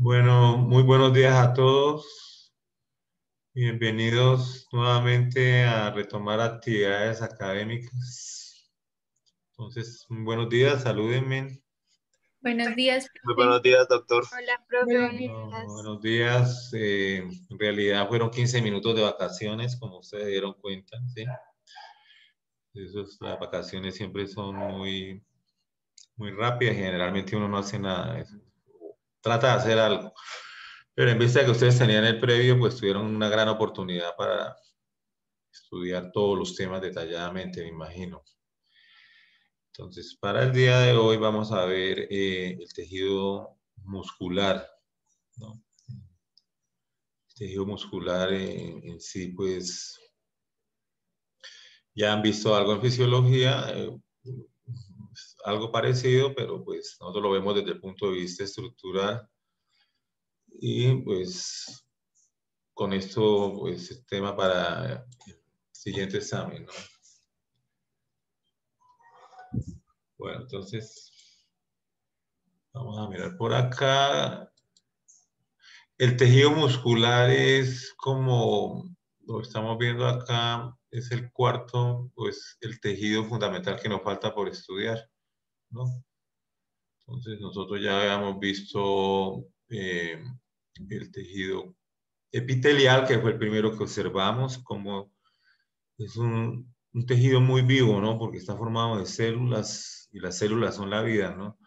Bueno, muy buenos días a todos. Bienvenidos nuevamente a retomar actividades académicas. Entonces, buenos días, salúdenme. Buenos días, Muy profe. buenos días, doctor. Hola, profe, Buenos buenos días. días. Buenos días. En realidad fueron 15 minutos de vacaciones, como ustedes dieron cuenta, ¿sí? Las vacaciones siempre son muy rápidas y generalmente uno no hace nada. Trata de hacer algo. Pero en vista de que ustedes tenían el previo, pues tuvieron una gran oportunidad para estudiar todos los temas detalladamente, me imagino. Entonces, para el día de hoy vamos a ver el tejido muscular, ¿no? El tejido muscular en sí, pues, ya han visto algo en fisiología, algo parecido, pero pues nosotros lo vemos desde el punto de vista estructural y pues con esto, pues, el tema para el siguiente examen, ¿no? Bueno, entonces, vamos a mirar por acá. El tejido muscular es como lo estamos viendo acá, es el cuarto, pues el tejido fundamental que nos falta por estudiar, ¿no? Entonces nosotros ya habíamos visto el tejido epitelial, que fue el primero que observamos, como es un tejido muy vivo, ¿no? Porque está formado de células y las células son la vida, ¿no?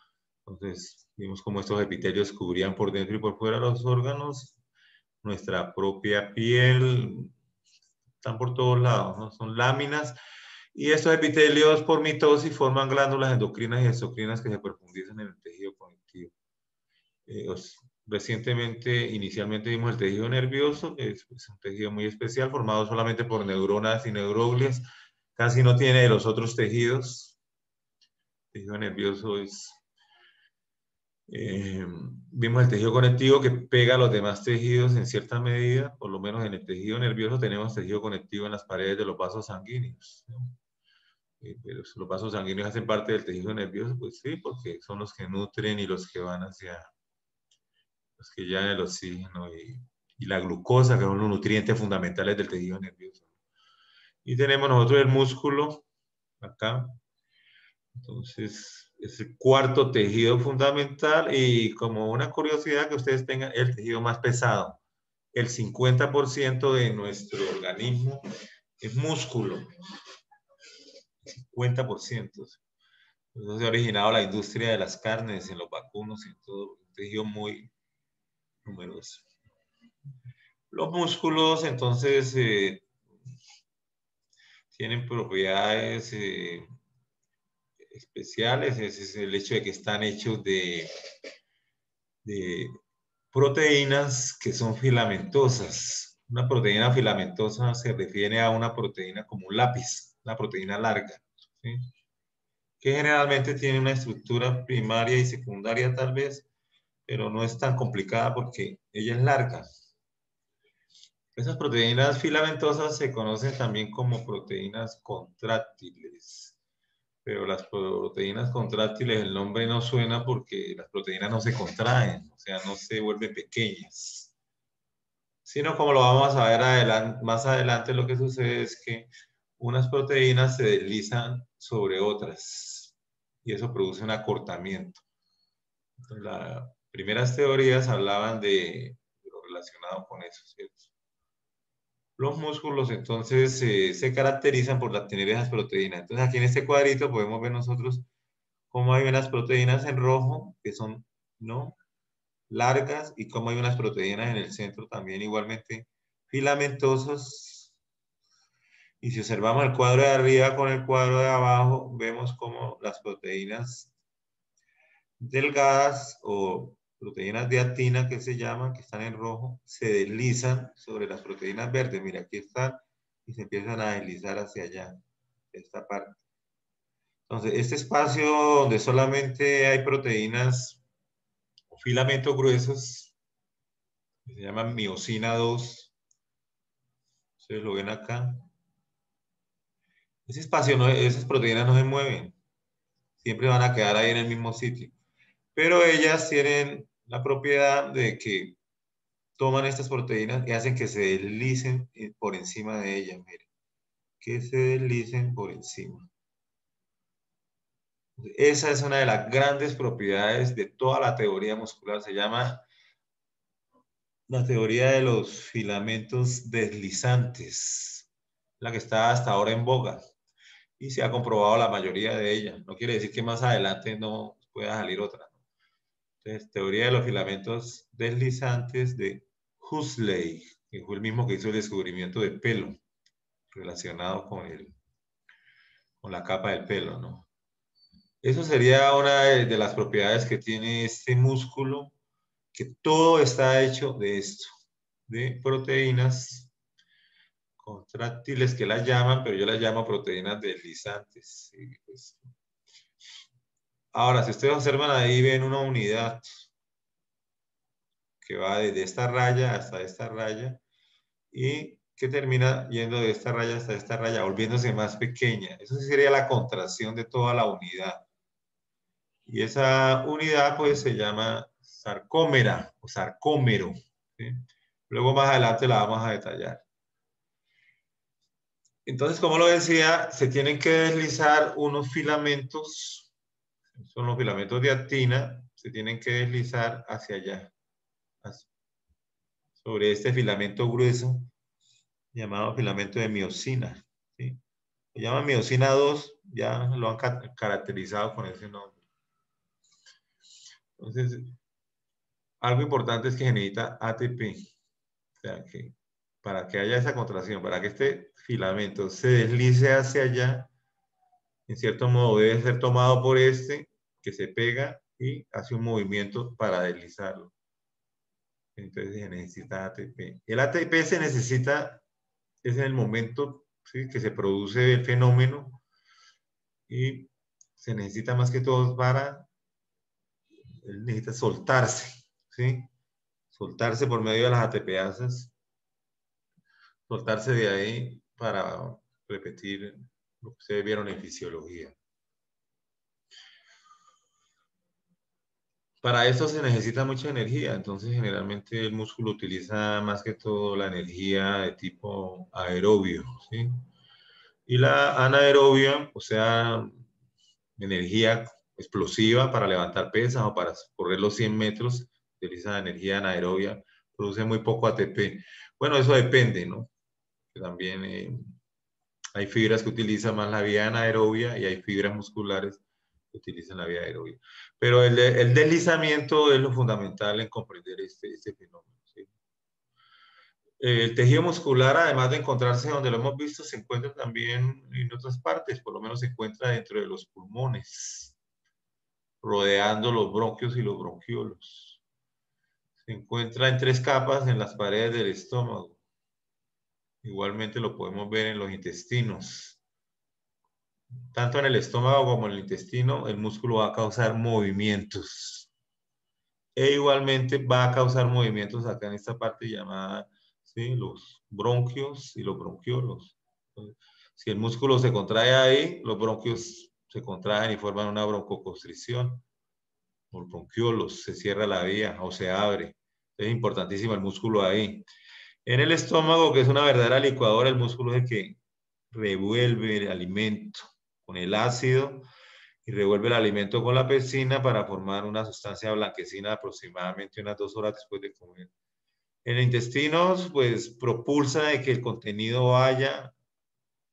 Entonces vimos cómo estos epitelios cubrían por dentro y por fuera los órganos, nuestra propia piel, están por todos lados, ¿no? Son láminas y estos epitelios por mitosis forman glándulas endocrinas y exocrinas que se profundizan en el tejido conectivo. Recientemente, inicialmente vimos el tejido nervioso, que es un tejido muy especial, formado solamente por neuronas y neuroglias, casi no tiene de los otros tejidos. El tejido nervioso es... vimos el tejido conectivo que pega a los demás tejidos en cierta medida, por lo menos en el tejido nervioso tenemos tejido conectivo en las paredes de los vasos sanguíneos, ¿no? Pero los vasos sanguíneos hacen parte del tejido nervioso, pues sí, porque son los que nutren y los que van hacia, los que llevan el oxígeno y la glucosa, que son los nutrientes fundamentales del tejido nervioso. Y tenemos nosotros el músculo, acá. Entonces, es el cuarto tejido fundamental y como una curiosidad que ustedes tengan, el tejido más pesado. El 50% de nuestro organismo es músculo. 50%. Entonces se ha originado la industria de las carnes en los vacunos y en todo, un tejido muy numeroso. Los músculos, entonces, tienen propiedades especiales. Ese es el hecho de que están hechos de proteínas que son filamentosas. Una proteína filamentosa se refiere a una proteína como un lápiz, una proteína larga, ¿sí? Que generalmente tiene una estructura primaria y secundaria tal vez, pero no es tan complicada porque ella es larga. Esas proteínas filamentosas se conocen también como proteínas contráctiles, pero las proteínas contráctiles, el nombre no suena porque las proteínas no se contraen, o sea, no se vuelven pequeñas, sino como lo vamos a ver más adelante, lo que sucede es que unas proteínas se deslizan sobre otras y eso produce un acortamiento. Entonces, las primeras teorías hablaban de lo relacionado con eso, ¿cierto? Los músculos entonces se caracterizan por tener esas proteínas. Entonces aquí en este cuadrito podemos ver nosotros cómo hay unas proteínas en rojo que son, ¿no?, largas y cómo hay unas proteínas en el centro también igualmente filamentosas. Y si observamos el cuadro de arriba con el cuadro de abajo, vemos cómo las proteínas delgadas o proteínas de actina que se llaman, que están en rojo, se deslizan sobre las proteínas verdes. Mira, aquí están y se empiezan a deslizar hacia allá, esta parte. Entonces, este espacio donde solamente hay proteínas o filamentos gruesos, que se llaman miosina 2, ustedes lo ven acá. Ese espacio, no, esas proteínas no se mueven, siempre van a quedar ahí en el mismo sitio. Pero ellas tienen la propiedad de que toman estas proteínas y hacen que se deslicen por encima de ellas, miren, que se deslicen por encima. Esa es una de las grandes propiedades de toda la teoría muscular, se llama la teoría de los filamentos deslizantes, la que está hasta ahora en boga y se ha comprobado la mayoría de ellas. No quiere decir que más adelante no pueda salir otra. Entonces, teoría de los filamentos deslizantes de Huxley, que fue el mismo que hizo el descubrimiento de pelo relacionado con la capa del pelo, ¿no? Eso sería una de las propiedades que tiene este músculo, que todo está hecho de esto, de proteínas contráctiles que las llaman, pero yo las llamo proteínas deslizantes. ¿Sí? Pues. Ahora, si ustedes observan ahí, ven una unidad que va desde esta raya hasta esta raya y que termina yendo de esta raya hasta esta raya, volviéndose más pequeña. Eso sí sería la contracción de toda la unidad. Y esa unidad pues se llama sarcómera o sarcómero. ¿Sí? Luego más adelante la vamos a detallar. Entonces, como lo decía, se tienen que deslizar unos filamentos, son los filamentos de actina, se tienen que deslizar hacia allá, sobre este filamento grueso llamado filamento de miosina. ¿Sí? Se llama miosina 2, ya lo han caracterizado con ese nombre. Entonces, algo importante es que se necesita ATP. O sea, que para que haya esa contracción, para que este filamento se deslice hacia allá, en cierto modo debe ser tomado por este, que se pega y hace un movimiento para deslizarlo. Entonces se necesita ATP. El ATP se necesita, es en el momento, ¿sí?, que se produce el fenómeno y se necesita más que todo para, él necesita soltarse, ¿sí? Soltarse por medio de las ATPasas, soltarse de ahí para repetir lo que ustedes vieron en fisiología. Para esto se necesita mucha energía, entonces generalmente el músculo utiliza más que todo la energía de tipo aerobio, ¿sí? Y la anaerobia, o sea, energía explosiva para levantar pesas o para correr los 100 metros, utiliza energía anaerobia, produce muy poco ATP. Bueno, eso depende, ¿no? Que también hay fibras que utilizan más la vía anaerobia y hay fibras musculares que utilizan la vía aerobia. Pero el deslizamiento es lo fundamental en comprender este fenómeno. ¿Sí? El tejido muscular, además de encontrarse donde lo hemos visto, se encuentra también en otras partes, por lo menos se encuentra dentro de los pulmones, rodeando los bronquios y los bronquiolos. Se encuentra en 3 capas en las paredes del estómago. Igualmente lo podemos ver en los intestinos. Tanto en el estómago como en el intestino, el músculo va a causar movimientos. E igualmente va a causar movimientos acá en esta parte llamada, ¿sí?, los bronquios y los bronquiolos. Entonces, si el músculo se contrae ahí, los bronquios se contraen y forman una broncoconstricción. Los bronquiolos, se cierra la vía o se abre. Es importantísimo el músculo ahí. En el estómago, que es una verdadera licuadora, el músculo es el que revuelve el alimento con el ácido y revuelve el alimento con la pectina para formar una sustancia blanquecina aproximadamente unas 2 horas después de comer. En el intestino, pues propulsa de que el contenido vaya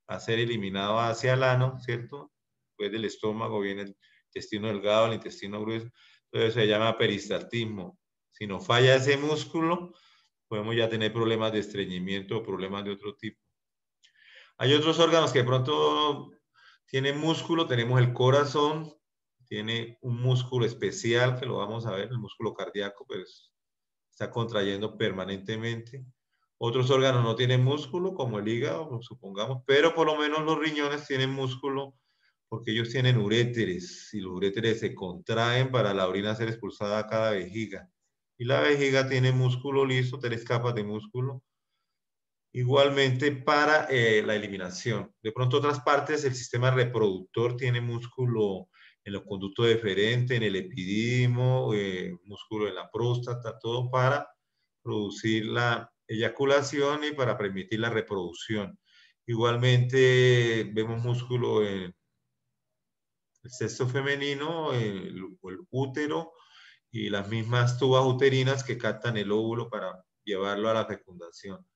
a ser eliminado hacia el ano, ¿cierto? Después del estómago viene el intestino delgado, el intestino grueso, entonces se llama peristaltismo. Si no falla ese músculo, podemos ya tener problemas de estreñimiento o problemas de otro tipo. Hay otros órganos que de pronto tienen músculo, tenemos el corazón, tiene un músculo especial que lo vamos a ver, el músculo cardíaco, pues está contrayendo permanentemente. Otros órganos no tienen músculo, como el hígado, supongamos, pero por lo menos los riñones tienen músculo porque ellos tienen uréteres y los uréteres se contraen para la orina ser expulsada a cada vejiga. Y la vejiga tiene músculo liso, 3 capas de músculo, igualmente para la eliminación. De pronto otras partes, el sistema reproductor tiene músculo en los conductos deferentes, en el epidídimo, músculo en la próstata, todo para producir la eyaculación y para permitir la reproducción. Igualmente vemos músculo en el sexo femenino, el útero y las mismas tubas uterinas que captan el óvulo para llevarlo a la fecundación.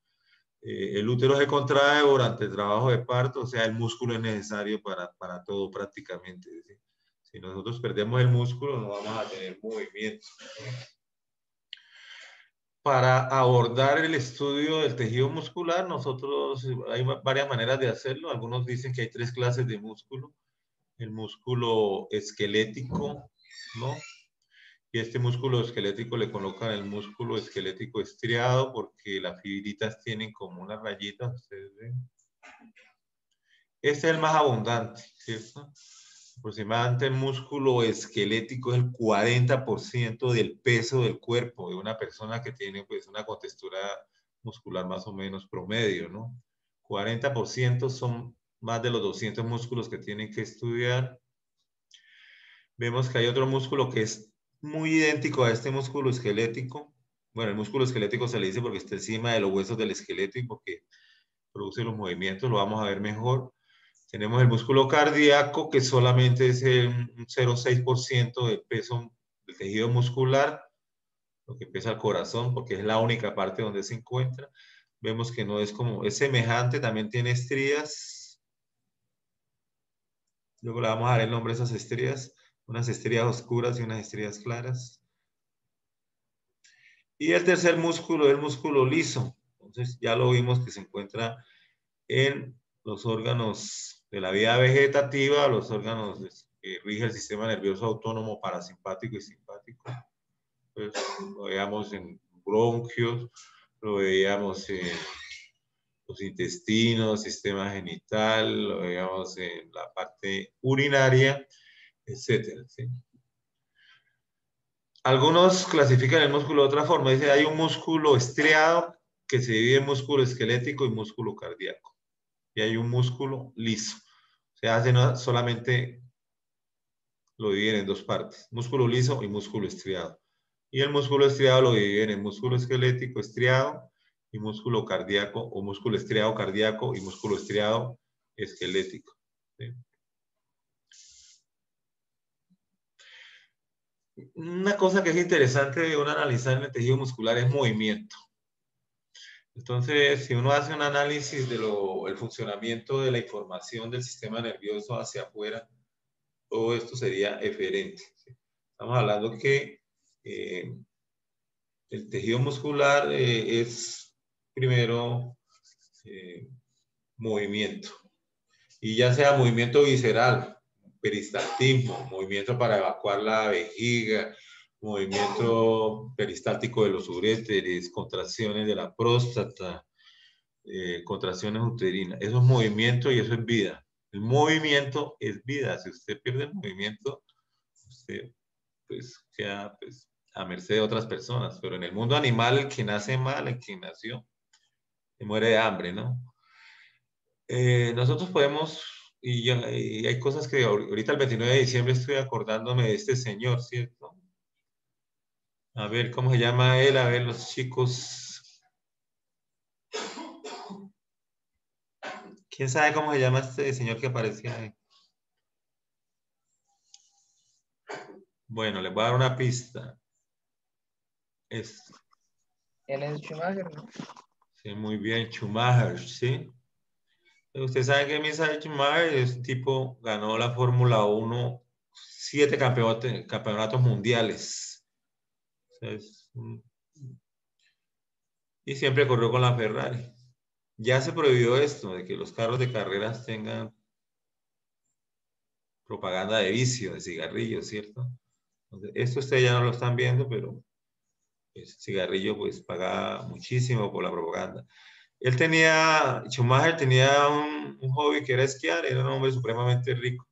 El útero se contrae durante el trabajo de parto, o sea, el músculo es necesario para todo prácticamente. Es decir, si nosotros perdemos el músculo, no vamos a tener movimiento. Para abordar el estudio del tejido muscular, nosotros hay varias maneras de hacerlo. Algunos dicen que hay 3 clases de músculo. El músculo esquelético, ¿no? Y este músculo esquelético le colocan el músculo esquelético estriado porque las fibritas tienen como unas rayitas, ustedes ven. Este es el más abundante, ¿cierto? Aproximadamente el músculo esquelético es el 40% del peso del cuerpo de una persona que tiene pues una contextura muscular más o menos promedio, ¿no? 40% son más de los 200 músculos que tienen que estudiar. Vemos que hay otro músculo que es muy idéntico a este músculo esquelético. Bueno, el músculo esquelético se le dice porque está encima de los huesos del esqueleto y porque produce los movimientos, lo vamos a ver mejor. Tenemos el músculo cardíaco, que solamente es un 0,6% del peso del tejido muscular, lo que pesa el corazón, porque es la única parte donde se encuentra. Vemos que no es como, es semejante, también tiene estrías. Luego le vamos a dar el nombre a esas estrías, unas estrías oscuras y unas estrías claras. Y el tercer músculo es el músculo liso. Entonces ya lo vimos que se encuentra en los órganos de la vida vegetativa, los órganos que rige el sistema nervioso autónomo parasimpático y simpático. Pues, lo veíamos en bronquios, lo veíamos en los intestinos, sistema genital, lo veíamos en la parte urinaria, etcétera, ¿sí? Algunos clasifican el músculo de otra forma. Dice, hay un músculo estriado que se divide en músculo esquelético y músculo cardíaco. Y hay un músculo liso. Se hace solamente, lo dividen en 2 partes, músculo liso y músculo estriado. Y el músculo estriado lo dividen en músculo esquelético estriado y músculo cardíaco, o músculo estriado cardíaco y músculo estriado esquelético. ¿Sí? Una cosa que es interesante de uno analizar en el tejido muscular es movimiento. Entonces, si uno hace un análisis de el funcionamiento de la información del sistema nervioso hacia afuera, todo esto sería eferente. Estamos hablando que el tejido muscular es primero movimiento. Y ya sea movimiento visceral, peristaltismo, movimiento para evacuar la vejiga, movimiento peristáltico de los uréteres, contracciones de la próstata, contracciones uterinas. Eso es movimiento y eso es vida. El movimiento es vida. Si usted pierde el movimiento, usted pues queda pues, a merced de otras personas. Pero en el mundo animal, el que nace mal, el que nació, se muere de hambre, ¿no? Nosotros podemos, y hay cosas que ahorita el 29 de diciembre estoy acordándome de este señor, ¿cierto? A ver, ¿cómo se llama él? A ver, los chicos. ¿Quién sabe cómo se llama este señor que aparecía ahí? Bueno, les voy a dar una pista. Él es Schumacher, ¿no? Sí, muy bien, Schumacher, ¿sí? Usted sabe que Michael Schumacher es un tipo, ganó la Fórmula 1 7 campeonatos mundiales. O sea, y siempre corrió con la Ferrari. Ya se prohibió esto, de que los carros de carreras tengan propaganda de vicio, de cigarrillos, ¿cierto? Entonces, esto ustedes ya no lo están viendo, pero el cigarrillo pues pagaba muchísimo por la propaganda. Schumacher tenía un hobby que era esquiar, era un hombre supremamente rico.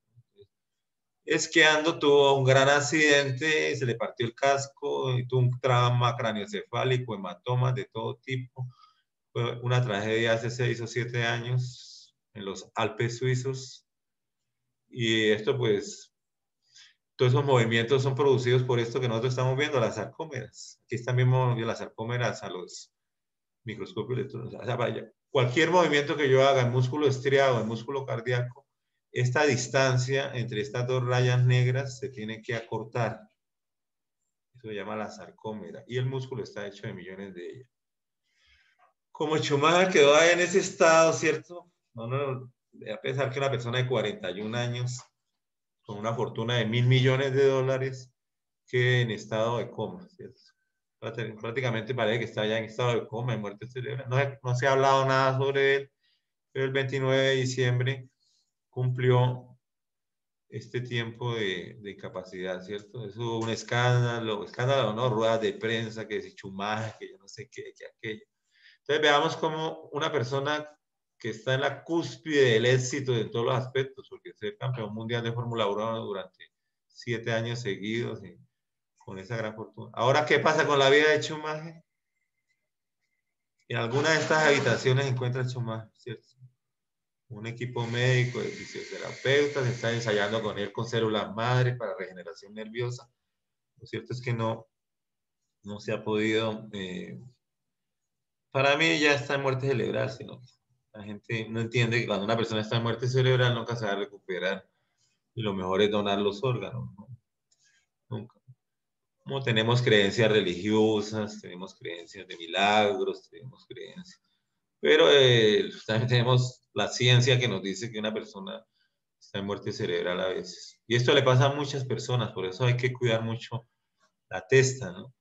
Esquiando tuvo un gran accidente, se le partió el casco y tuvo un trauma craneoencefálico, hematomas de todo tipo. Fue una tragedia hace 6 o 7 años en los Alpes suizos. Y esto pues todos esos movimientos son producidos por esto que nosotros estamos viendo, las sarcómeras. Aquí están viendo las sarcómeras a los microscopios electrónicos. O sea, vaya, cualquier movimiento que yo haga en músculo estriado, en músculo cardíaco, esta distancia entre estas dos rayas negras se tiene que acortar. Eso se llama la sarcómera. Y el músculo está hecho de millones de ellas. Como Schumacher quedó ahí en ese estado, ¿cierto? A pesar que una persona de 41 años, con una fortuna de $1.000 millones, que en estado de coma, ¿cierto? Prácticamente parece que está ya en estado de coma, en muerte cerebral. No se ha hablado nada sobre él, pero el 29 de diciembre cumplió este tiempo de incapacidad, ¿cierto? Eso hubo un escándalo, ¿no? Ruedas de prensa, que si Schumacher, que yo no sé qué, que aquello. Entonces veamos cómo una persona que está en la cúspide del éxito en todos los aspectos, porque ser campeón mundial de Fórmula 1 durante 7 años seguidos, y con esa gran fortuna. Ahora, ¿qué pasa con la vida de Schumacher? En alguna de estas habitaciones encuentra Schumacher, ¿cierto? Un equipo médico de fisioterapeutas está ensayando con él con células madre para regeneración nerviosa. Lo cierto es que no se ha podido. Para mí ya está en muerte cerebral, sino la gente no entiende que cuando una persona está en muerte cerebral nunca se va a recuperar y lo mejor es donar los órganos, ¿no? Nunca. Como tenemos creencias religiosas, tenemos creencias de milagros, tenemos creencias, pero también tenemos la ciencia que nos dice que una persona está en muerte cerebral a veces. Y esto le pasa a muchas personas, por eso hay que cuidar mucho la testa, ¿no?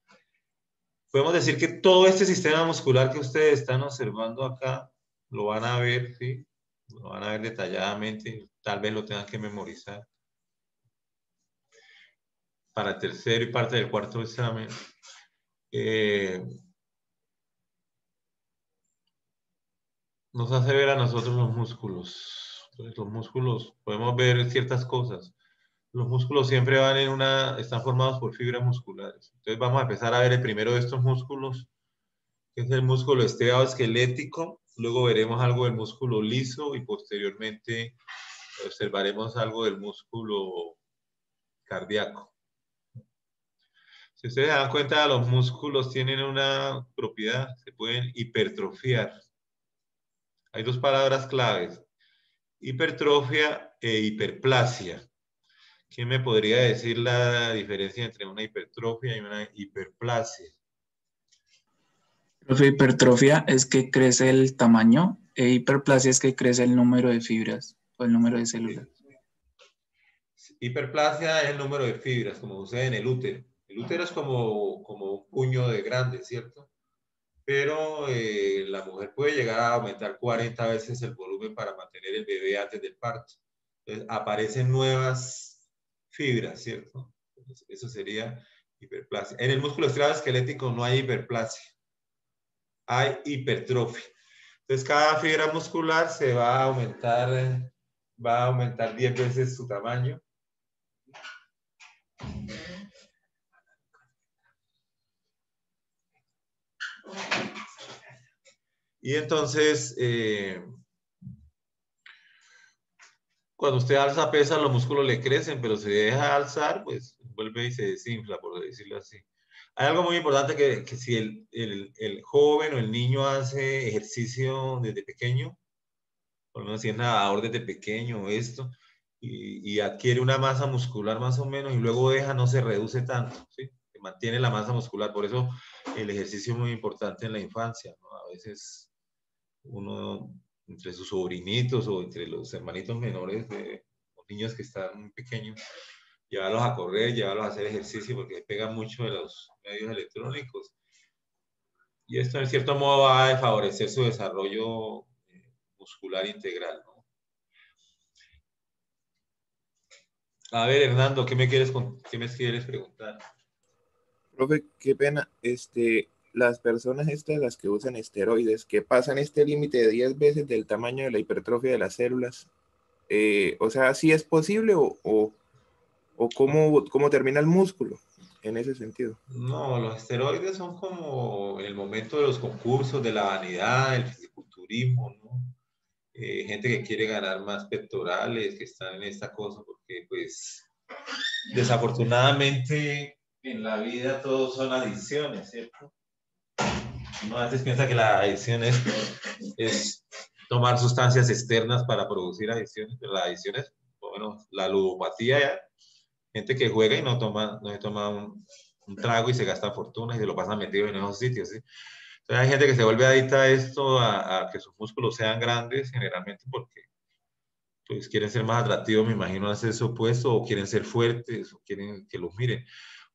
Podemos decir que todo este sistema muscular que ustedes están observando acá, lo van a ver, ¿sí? Lo van a ver detalladamente, tal vez lo tengan que memorizar para el tercero y parte del cuarto examen. Nos hace ver a nosotros los músculos. Entonces, los músculos, podemos ver ciertas cosas. Los músculos siempre están formados por fibras musculares. Entonces vamos a empezar a ver el primero de estos músculos, que es el músculo estriado esquelético. Luego veremos algo del músculo liso y posteriormente observaremos algo del músculo cardíaco. Si ustedes se dan cuenta, los músculos tienen una propiedad, se pueden hipertrofiar. Hay dos palabras claves, hipertrofia e hiperplasia. ¿Quién me podría decir la diferencia entre una hipertrofia y una hiperplasia? Profe, hipertrofia es que crece el tamaño e hiperplasia es que crece el número de fibras o el número de células. Hiperplasia es el número de fibras, como sucede en el útero. El útero es como un puño de grande, ¿cierto? Pero la mujer puede llegar a aumentar 40 veces el volumen para mantener el bebé antes del parto. Entonces, aparecen nuevas fibras, ¿cierto? Entonces, eso sería hiperplasia. En el músculo estriado esquelético no hay hiperplasia, hay hipertrofia. Entonces, cada fibra muscular se va a aumentar 10 veces su tamaño. Y entonces, cuando usted alza pesa, los músculos le crecen, pero si deja alzar, pues vuelve y se desinfla, por decirlo así. Hay algo muy importante que si el joven o el niño hace ejercicio desde pequeño, por lo menos si es nadador desde pequeño, esto, y adquiere una masa muscular más o menos, y luego deja, no se reduce tanto, ¿sí? Se mantiene la masa muscular. Por eso el ejercicio es muy importante en la infancia, ¿no? A veces uno, entre sus sobrinitos o entre los hermanitos menores de los niños que están muy pequeños, llevarlos a correr, llevarlos a hacer ejercicio, porque pegan mucho de los medios electrónicos. Y esto, en cierto modo, va a favorecer su desarrollo muscular integral, ¿no? A ver, Hernando, ¿qué me quieres preguntar? Profe, qué pena, las personas estas, las que usan esteroides, que pasan este límite de 10 veces del tamaño de la hipertrofia de las células, o sea, ¿sí es posible o cómo termina el músculo en ese sentido? No, los esteroides son como en el momento de los concursos, de la vanidad, el fisiculturismo, ¿no? Gente que quiere ganar más pectorales, que están en esta cosa, porque pues desafortunadamente en la vida todos son adicciones, ¿cierto? Uno a veces piensa que la adicción es tomar sustancias externas para producir adicciones, pero la adicción es, bueno, la ludopatía, ¿ya? Gente que juega y no se toma un trago y se gasta fortuna y se lo pasa metido en esos sitios, ¿sí? Entonces hay gente que se vuelve adicta a esto, a que sus músculos sean grandes, generalmente porque pues quieren ser más atractivos, me imagino, al sexo opuesto, o quieren ser fuertes, o quieren que los miren,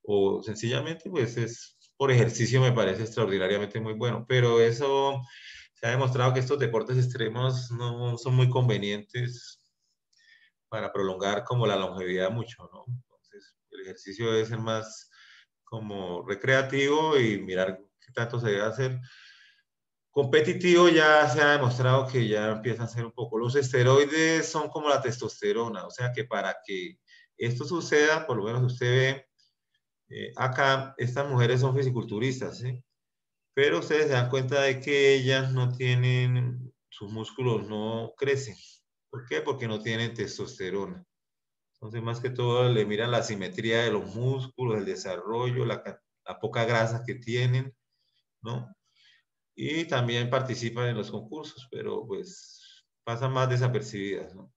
o sencillamente pues es por ejercicio, me parece extraordinariamente muy bueno, pero eso se ha demostrado que estos deportes extremos no son muy convenientes para prolongar como la longevidad mucho, ¿no? Entonces el ejercicio debe ser más como recreativo y mirar qué tanto se debe hacer. Competitivo ya se ha demostrado que ya empieza a ser un poco. Los esteroides son como la testosterona, o sea que para que esto suceda, por lo menos usted ve, acá estas mujeres son fisiculturistas, ¿sí? Pero ustedes se dan cuenta de que ellas no tienen, sus músculos no crecen. ¿Por qué? Porque no tienen testosterona. Entonces, más que todo, le miran la simetría de los músculos, el desarrollo, la poca grasa que tienen, ¿no? Y también participan en los concursos, pero pues pasan más desapercibidas, ¿no?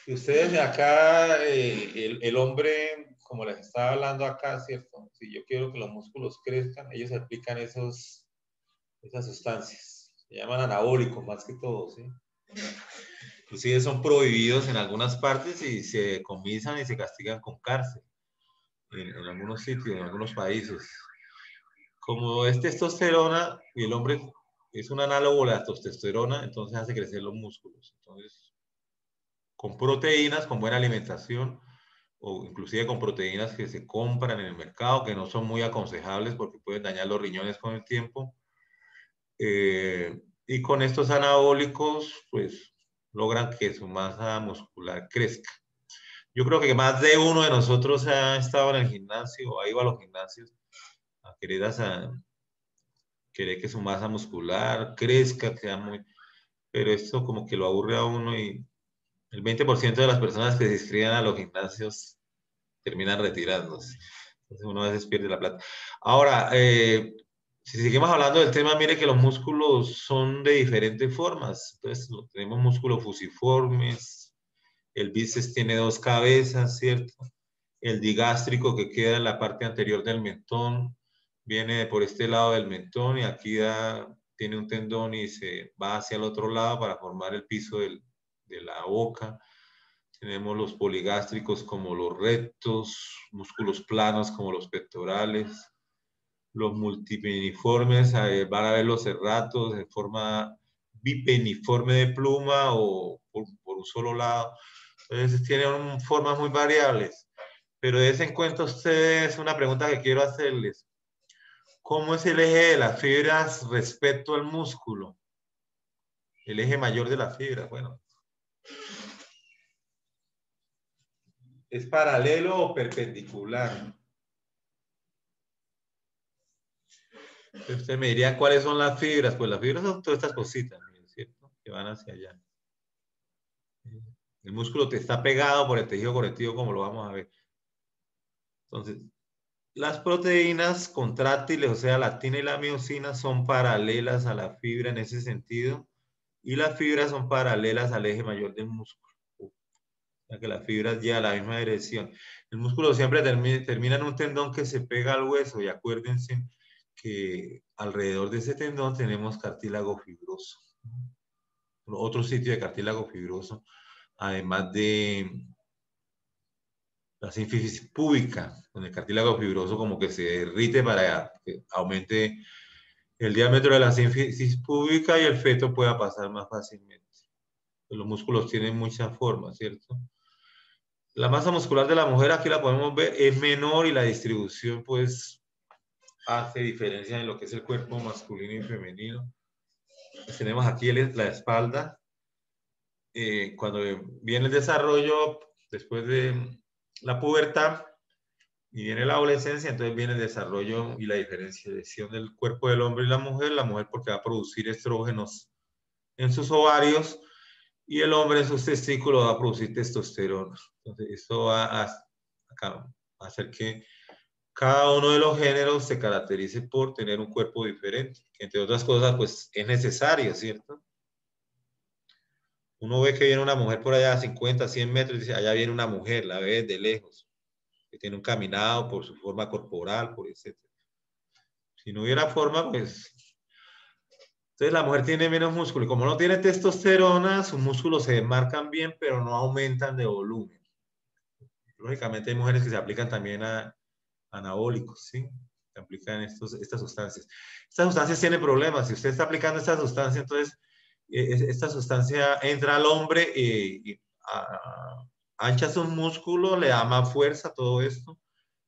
Y ustedes de acá, el hombre, como les estaba hablando acá, ¿cierto? Si yo quiero que los músculos crezcan, ellos aplican esas sustancias. Se llaman anabólicos más que todo, ¿sí? Inclusive son prohibidos en algunas partes y se comisan y se castigan con cárcel en algunos sitios, en algunos países. Como es testosterona y el hombre es un análogo de la testosterona, entonces hace crecer los músculos. Entonces, con proteínas, con buena alimentación, o inclusive con proteínas que se compran en el mercado, que no son muy aconsejables porque pueden dañar los riñones con el tiempo. Y con estos anabólicos, pues logran que su masa muscular crezca. Yo creo que más de uno de nosotros ha estado en el gimnasio, ha ido a los gimnasios a querer que su masa muscular crezca, sea muy... Pero esto como que lo aburre a uno y el 20% de las personas que se inscriban a los gimnasios terminan retirándose. Entonces uno a veces pierde la plata. Ahora, si seguimos hablando del tema, mire que los músculos son de diferentes formas. Entonces tenemos músculos fusiformes, el bíceps tiene dos cabezas, ¿cierto? El digástrico que queda en la parte anterior del mentón viene por este lado del mentón y aquí tiene un tendón y se va hacia el otro lado para formar el piso de la boca. Tenemos los poligástricos como los rectos, músculos planos como los pectorales, los multipeniformes, van a ver los serratos en forma bipeniforme de pluma o por un solo lado. Entonces tienen formas muy variables. Pero des en cuenta ustedes una pregunta que quiero hacerles. ¿Cómo es el eje de las fibras respecto al músculo? El eje mayor de las fibras, bueno. ¿Es paralelo o perpendicular? Usted me diría cuáles son las fibras. Pues las fibras son todas estas cositas, ¿cierto? Que van hacia allá. El músculo te está pegado por el tejido conectivo, como lo vamos a ver. Entonces, las proteínas contráctiles, o sea, la actina y la miosina, son paralelas a la fibra en ese sentido, y las fibras son paralelas al eje mayor del músculo. O sea, que las fibras llevan la misma dirección. El músculo siempre termina en un tendón que se pega al hueso, y acuérdense que alrededor de ese tendón tenemos cartílago fibroso. Otro sitio de cartílago fibroso, además de la sínfisis púbica, con el cartílago fibroso como que se derrite para que aumente el diámetro de la sínfisis púbica y el feto pueda pasar más fácilmente. Los músculos tienen muchas formas, ¿cierto? La masa muscular de la mujer, aquí la podemos ver, es menor y la distribución pues hace diferencia en lo que es el cuerpo masculino y femenino. Pues tenemos aquí la espalda. Cuando viene el desarrollo, después de la pubertad y viene la adolescencia, entonces viene el desarrollo y la diferenciación del cuerpo del hombre y la mujer porque va a producir estrógenos en sus ovarios y el hombre en sus testículos va a producir testosterona. Entonces, esto va a hacer que cada uno de los géneros se caracterice por tener un cuerpo diferente, que entre otras cosas, pues es necesario, ¿cierto? Uno ve que viene una mujer por allá a 50, 100 metros y dice, allá viene una mujer, la ve desde lejos, que tiene un caminado por su forma corporal, por etc. Si no hubiera forma, pues... Entonces la mujer tiene menos músculo y como no tiene testosterona, sus músculos se desmarcan bien, pero no aumentan de volumen. Lógicamente hay mujeres que se aplican también a anabólicos, ¿sí? Se aplican estas sustancias. Estas sustancias tienen problemas. Si usted está aplicando esta sustancia, entonces esta sustancia entra al hombre y ancha sus músculos, le da más fuerza, todo esto.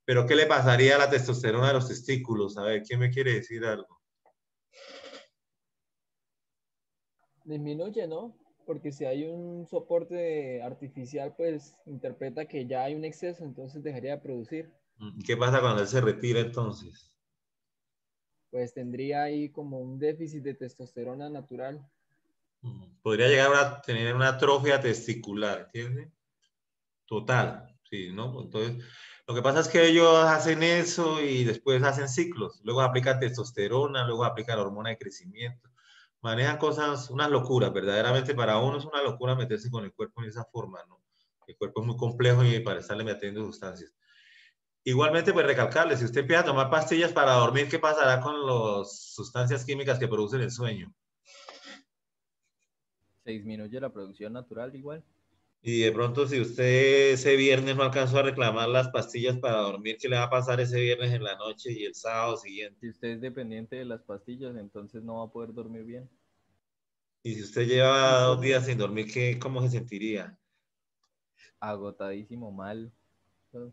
Pero ¿qué le pasaría a la testosterona de los testículos? A ver, ¿quién me quiere decir algo? Disminuye, ¿no? Porque si hay un soporte artificial, pues interpreta que ya hay un exceso, entonces dejaría de producir. ¿Qué pasa cuando él se retira entonces? Pues tendría ahí como un déficit de testosterona natural. Podría llegar a tener una atrofia testicular, ¿entiendes? Total, sí, ¿no? Entonces, lo que pasa es que ellos hacen eso y después hacen ciclos. Luego aplican testosterona, luego aplican la hormona de crecimiento. Manejan cosas, unas locuras, verdaderamente para uno es una locura meterse con el cuerpo en esa forma, ¿no? El cuerpo es muy complejo y para estarle metiendo sustancias. Igualmente, pues recalcarle, si usted empieza a tomar pastillas para dormir, ¿qué pasará con las sustancias químicas que producen el sueño? Se disminuye la producción natural igual. Y de pronto, si usted ese viernes no alcanzó a reclamar las pastillas para dormir, ¿qué le va a pasar ese viernes en la noche y el sábado siguiente? Si usted es dependiente de las pastillas, entonces no va a poder dormir bien. Y si usted lleva 2 días sin dormir, ¿cómo se sentiría? Agotadísimo, mal.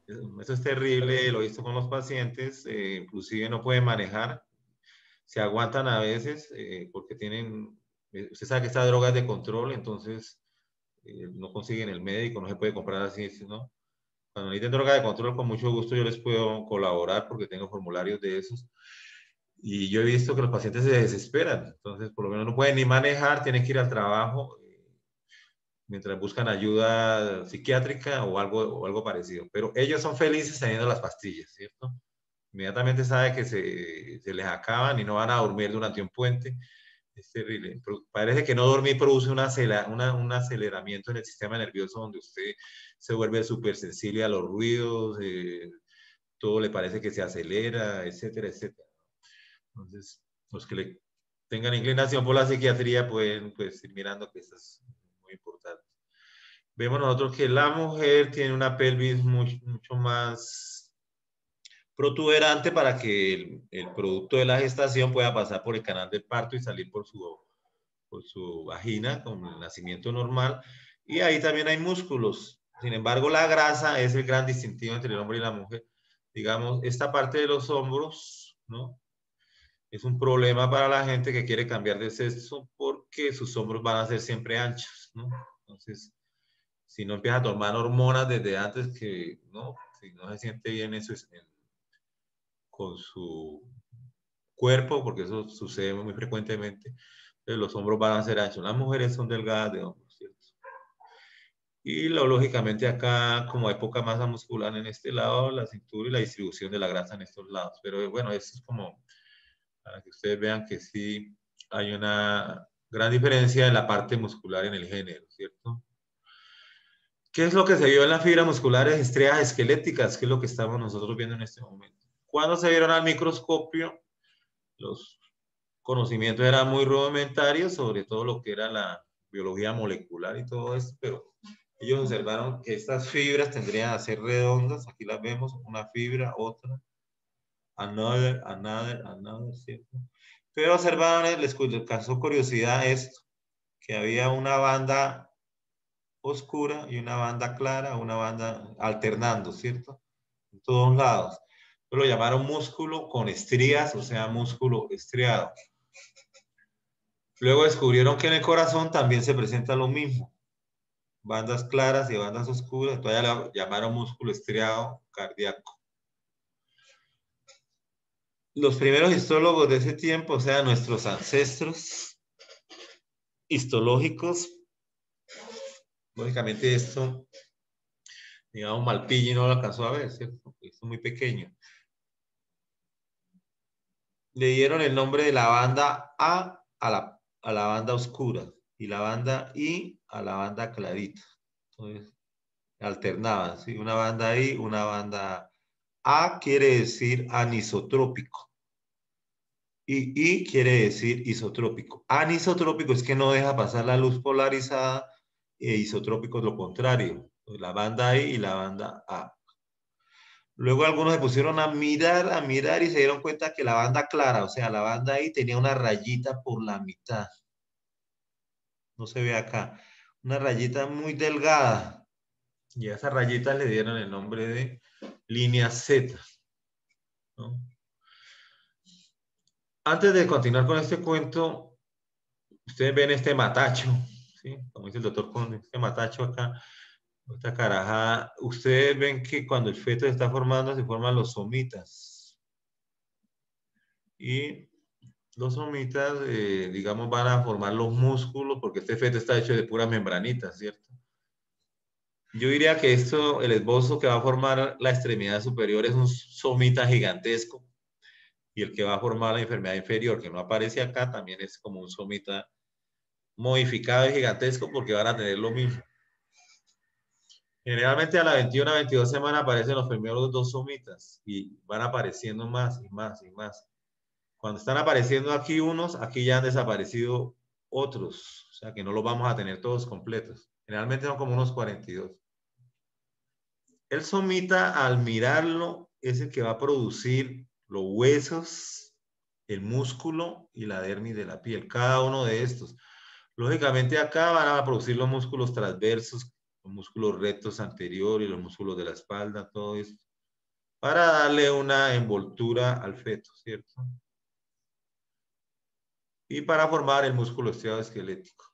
Eso es terrible, lo he visto con los pacientes, inclusive no pueden manejar, se aguantan a veces porque tienen, usted sabe que esta droga es de control, entonces no consiguen el médico, no se puede comprar así, ¿no? Cuando necesiten droga de control, con mucho gusto yo les puedo colaborar porque tengo formularios de esos. Y yo he visto que los pacientes se desesperan, entonces por lo menos no pueden ni manejar, tienen que ir al trabajo mientras buscan ayuda psiquiátrica o algo parecido. Pero ellos son felices teniendo las pastillas, ¿cierto? Inmediatamente sabe que se les acaban y no van a dormir durante un puente. Es terrible. Parece que no dormir produce un aceleramiento en el sistema nervioso donde usted se vuelve súper sensible a los ruidos, todo le parece que se acelera, etcétera, etcétera. Entonces, los que le tengan inclinación por la psiquiatría pueden pues, ir mirando que esto es muy importante. Vemos nosotros que la mujer tiene una pelvis mucho más protuberante para que el producto de la gestación pueda pasar por el canal del parto y salir por su vagina con el nacimiento normal. Y ahí también hay músculos. Sin embargo, la grasa es el gran distintivo entre el hombre y la mujer. Digamos, esta parte de los hombros, ¿no? Es un problema para la gente que quiere cambiar de sexo porque sus hombros van a ser siempre anchos, ¿no? Entonces, si no empieza a tomar hormonas desde antes que, ¿no? Si no se siente bien eso con su cuerpo, porque eso sucede muy frecuentemente, los hombros van a ser anchos. Las mujeres son delgadas de hombros, ¿cierto? Y lógicamente acá, como hay poca masa muscular en este lado, la cintura y la distribución de la grasa en estos lados. Pero bueno, eso es como para que ustedes vean que sí hay una gran diferencia en la parte muscular en el género, ¿cierto? ¿Qué es lo que se vio en las fibras musculares estriadas esqueléticas? ¿Qué es lo que estamos nosotros viendo en este momento? Cuando se vieron al microscopio, los conocimientos eran muy rudimentarios sobre todo lo que era la biología molecular y todo esto, pero ellos observaron que estas fibras tendrían que ser redondas. Aquí las vemos, una fibra, otra, another, ¿cierto? Pero observaron, les causó curiosidad esto, que había una banda oscura y una banda clara, una banda alternando, ¿cierto? En todos lados. Lo llamaron músculo con estrías, o sea, músculo estriado. Luego descubrieron que en el corazón también se presenta lo mismo. Bandas claras y bandas oscuras, todavía lo llamaron músculo estriado cardíaco. Los primeros histólogos de ese tiempo, o sea, nuestros ancestros histológicos, Lógicamente esto, digamos, Malpighi no lo alcanzó a ver, ¿cierto? Porque esto es muy pequeño. Le dieron el nombre de la banda a la banda oscura y la banda I a la banda clarita. Entonces, alternaban, ¿sí? Una banda I, una banda A quiere decir anisotrópico y I quiere decir isotrópico. Anisotrópico es que no deja pasar la luz polarizada e isotrópico es lo contrario. La banda I y la banda A. Luego algunos se pusieron a mirar y se dieron cuenta que la banda clara, o sea, la banda ahí tenía una rayita por la mitad. No se ve acá. Una rayita muy delgada. Y a esa rayita le dieron el nombre de línea Z, ¿no? Antes de continuar con este cuento, ustedes ven este matacho, ¿sí? Como dice el doctor Conde, este matacho acá, esta carajada. Ustedes ven que cuando el feto se está formando, se forman los somitas. Y los somitas, digamos, van a formar los músculos, porque este feto está hecho de puras membranitas, ¿cierto? Yo diría que esto, el esbozo que va a formar la extremidad superior es un somita gigantesco, y el que va a formar la enfermedad inferior, que no aparece acá, también es como un somita modificado y gigantesco, porque van a tener lo mismo. Generalmente a la 21 a 22 semanas aparecen los primeros dos somitas, y van apareciendo más y más y más. Cuando están apareciendo aquí unos, aquí ya han desaparecido otros. O sea que no los vamos a tener todos completos. Generalmente son como unos 42. El somita, al mirarlo, es el que va a producir los huesos, el músculo y la dermis de la piel. Cada uno de estos. Lógicamente acá van a producir los músculos transversos, los músculos rectos anteriores, los músculos de la espalda, todo esto. Para darle una envoltura al feto, ¿cierto? Y para formar el músculo estriado esquelético.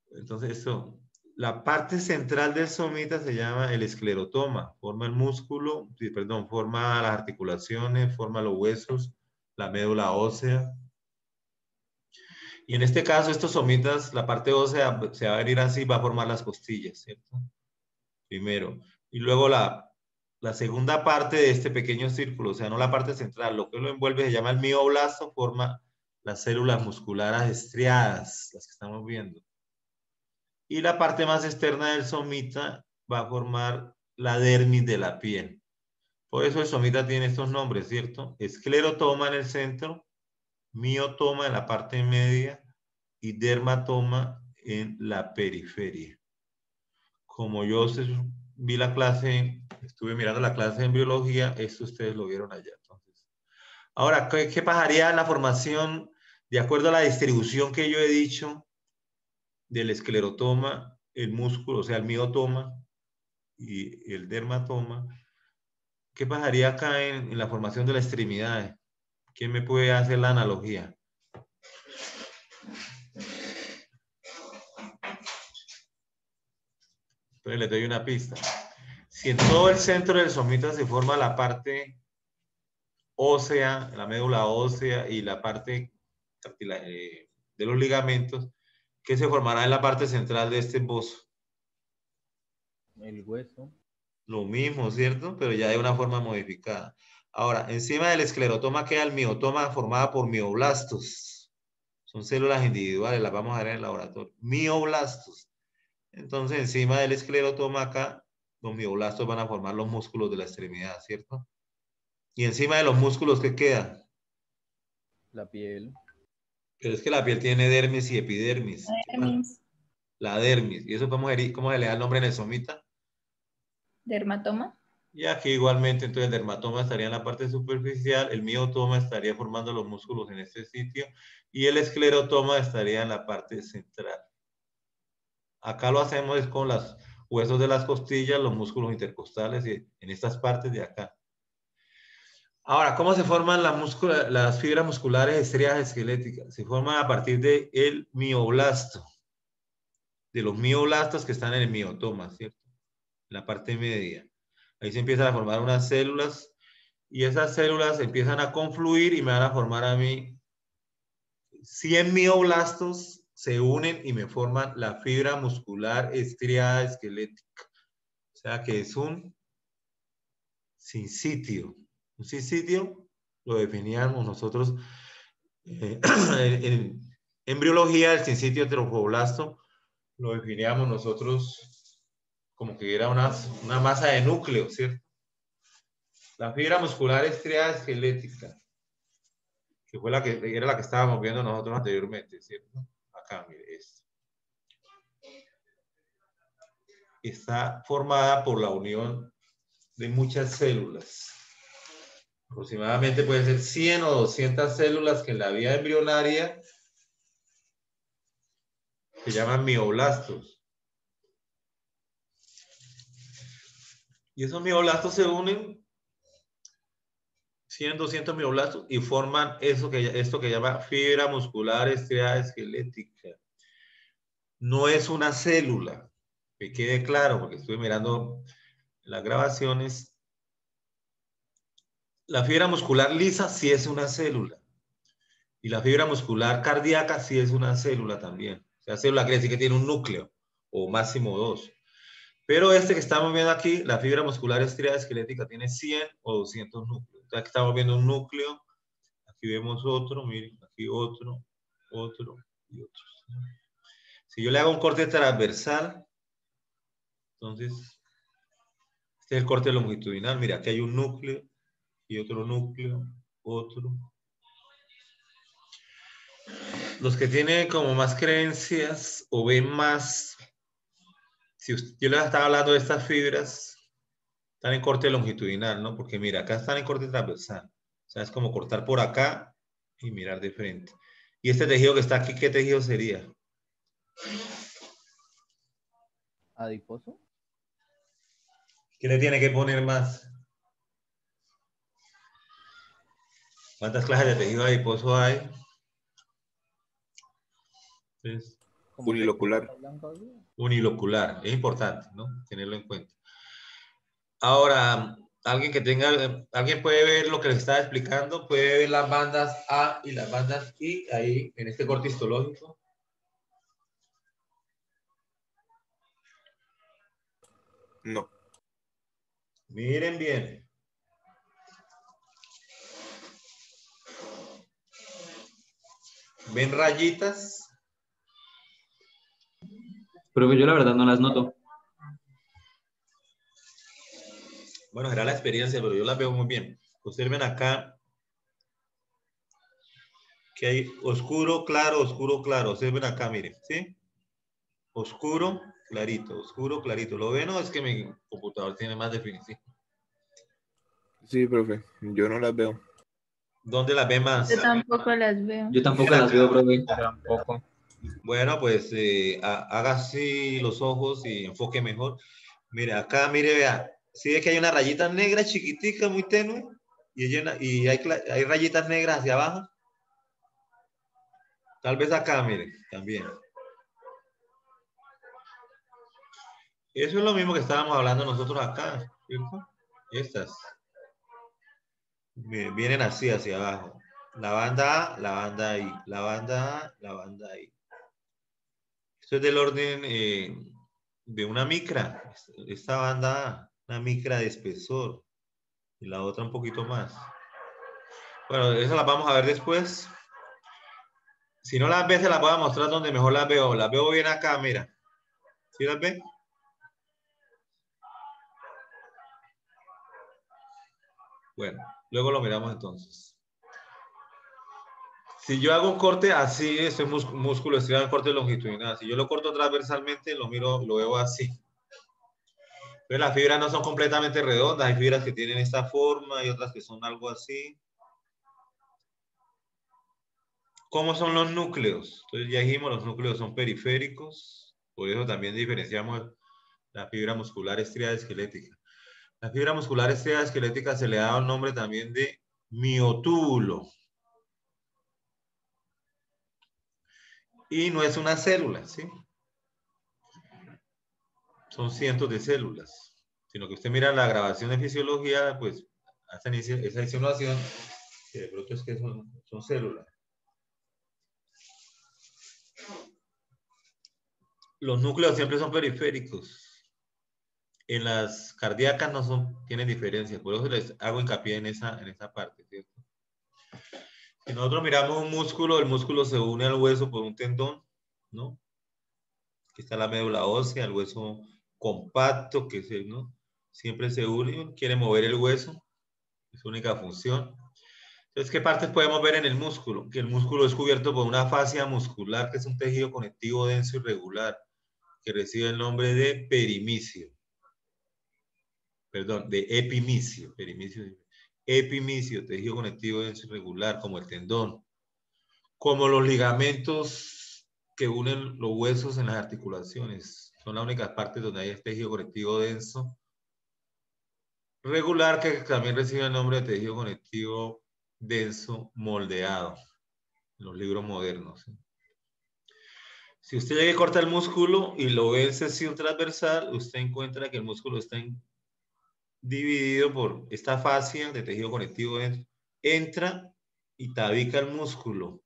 Entonces, esto, la parte central del somita se llama el esclerotoma. Forma el músculo, perdón, forma las articulaciones, forma los huesos, la médula ósea. Y en este caso, estos somitas, la parte ósea se va a venir así, va a formar las costillas, ¿cierto? Primero. Y luego la segunda parte de este pequeño círculo, o sea, no la parte central, lo que lo envuelve se llama el mioblasto, forma las células musculares estriadas, las que estamos viendo. Y la parte más externa del somita va a formar la dermis de la piel. Por eso el somita tiene estos nombres, ¿cierto? Esclerotoma en el centro, miotoma en la parte media y dermatoma en la periferia. Como yo vi la clase, estuve mirando la clase en biología, esto ustedes lo vieron allá. Entonces, ahora, ¿qué pasaría en la formación de acuerdo a la distribución que yo he dicho del esclerotoma, el músculo, o sea, el miotoma y el dermatoma? ¿Qué pasaría acá en la formación de la extremidad? ¿Quién me puede hacer la analogía? Entonces les doy una pista. Si en todo el centro del somita se forma la parte ósea, la médula ósea y la parte de los ligamentos, ¿qué se formará en la parte central de este esbozo? El hueso. Lo mismo, ¿cierto? Pero ya de una forma modificada. Ahora, encima del esclerotoma queda el miotoma formada por mioblastos. Son células individuales, las vamos a ver en el laboratorio. Mioblastos. Entonces, encima del esclerotoma acá, los mioblastos van a formar los músculos de la extremidad, ¿cierto? Y encima de los músculos, ¿qué queda? La piel. Pero es que la piel tiene dermis y epidermis. Dermis. La dermis. ¿Y eso cómo se le da el nombre en el somita? Dermatoma. Y aquí igualmente, entonces el dermatoma estaría en la parte superficial, el miotoma estaría formando los músculos en este sitio y el esclerotoma estaría en la parte central. Acá lo hacemos con los huesos de las costillas, los músculos intercostales y en estas partes de acá. Ahora, ¿cómo se forman las fibras musculares estriadas esqueléticas? Se forman a partir del mioblasto, de los mioblastos que están en el miotoma, ¿cierto? En la parte media. Ahí se empiezan a formar unas células y esas células empiezan a confluir y me van a formar a mí 100 mioblastos, se unen y me forman la fibra muscular estriada esquelética. O sea que es un sinsitio. Un sinsitio lo definíamos nosotros en embriología, el sinsitio trofoblasto lo definíamos nosotros como que era una masa de núcleo, ¿cierto? La fibra muscular estriada esquelética, que fue era la que estábamos viendo nosotros anteriormente, ¿cierto? Acá, mire, esto. Está formada por la unión de muchas células. Aproximadamente puede ser 100 o 200 células que en la vida embrionaria se llaman mioblastos. Y esos mioblastos se unen, 100, 200 mioblastos, y forman esto que llama fibra muscular estriada esquelética. No es una célula, que quede claro, porque estoy mirando las grabaciones. La fibra muscular lisa sí es una célula. Y la fibra muscular cardíaca sí es una célula también. O sea, célula quiere decir que tiene un núcleo, o máximo 2. Pero este que estamos viendo aquí, la fibra muscular estriada esquelética, tiene 100 o 200 núcleos. Aquí estamos viendo un núcleo, aquí vemos otro, miren, aquí otro, otro y otro. Si yo le hago un corte transversal, entonces, este es el corte longitudinal. Mira, aquí hay un núcleo y otro núcleo, otro. Los que tienen como más creencias o ven más, yo les estaba hablando de estas fibras, están en corte longitudinal, ¿no? Porque mira, acá están en corte transversal. O sea, es como cortar por acá y mirar de frente. Y este tejido que está aquí, ¿qué tejido sería? ¿Adiposo? ¿Qué le tiene que poner más? ¿Cuántas clases de tejido adiposo hay? Entonces, ¿Como Unilocular. textura blanca, así? unilocular, es importante, ¿no? Tenerlo en cuenta. Ahora, alguien puede ver lo que les estaba explicando, puede ver las bandas A y las bandas I ahí en este corte histológico. No. Miren bien. ¿Ven rayitas? Profe, yo la verdad no las noto. Bueno, será la experiencia, pero yo las veo muy bien. Observen acá que hay oscuro, claro, oscuro, claro. Observen acá, miren, ¿sí? Oscuro, clarito, oscuro, clarito. ¿Lo ven o es que mi computador tiene más definición? Sí, profe, yo no las veo. ¿Dónde las ve más? Yo tampoco las veo. Yo tampoco Miren las veo, acá. profe. Tampoco. Bueno, pues haga así los ojos y enfoque mejor. Mire, acá, mire, vea. ¿Sí ve que hay una rayita negra chiquitica, muy tenue? Y hay rayitas negras hacia abajo. Tal vez acá, mire, también. Eso es lo mismo que estábamos hablando nosotros acá, ¿cierto? Estas. Miren, vienen así hacia abajo. La banda A, la banda I. La banda A, la banda I. Esto es del orden de una micra. Esta banda A, una micra de espesor. Y la otra un poquito más. Bueno, eso las vamos a ver después. Si no las ves, se las voy a mostrar donde mejor las veo. Las veo bien acá, mira. ¿Sí las ven? Bueno, luego lo miramos entonces. Si yo hago un corte así, ese músculo estirado en corte longitudinal. Si yo lo corto transversalmente, lo veo así. Entonces las fibras no son completamente redondas. Hay fibras que tienen esta forma y otras que son algo así. ¿Cómo son los núcleos? Entonces ya dijimos, los núcleos son periféricos. Por eso también diferenciamos la fibra muscular estriada esquelética. La fibra muscular estriada esquelética se le da el nombre también de miotúbulo. Y no es una célula, ¿sí? Son cientos de células. Sino que usted mira la grabación de fisiología, pues hacen esa insinuación que de pronto es que son células. los núcleos siempre son periféricos. En las cardíacas no son, tienen diferencias, por eso les hago hincapié en esa parte, ¿cierto? Si nosotros miramos un músculo, el músculo se une al hueso por un tendón, ¿no? Aquí está la médula ósea, el hueso compacto, que es el, ¿no? Siempre se une, quiere mover el hueso, es su única función. Entonces, ¿qué partes podemos ver en el músculo? Que el músculo es cubierto por una fascia muscular, que es un tejido conectivo denso y regular, que recibe el nombre de perimicio. Perdón, de epimicio. Epimicio, tejido conectivo denso y regular, como el tendón. Como los ligamentos que unen los huesos en las articulaciones. Son las únicas partes donde hay este tejido conectivo denso regular, que también recibe el nombre de tejido conectivo denso moldeado en los libros modernos. Si usted llega y corta el músculo y lo ve en sección transversal, usted encuentra que el músculo está dividido por esta fascia de tejido conectivo denso. Entra y tabica el músculo.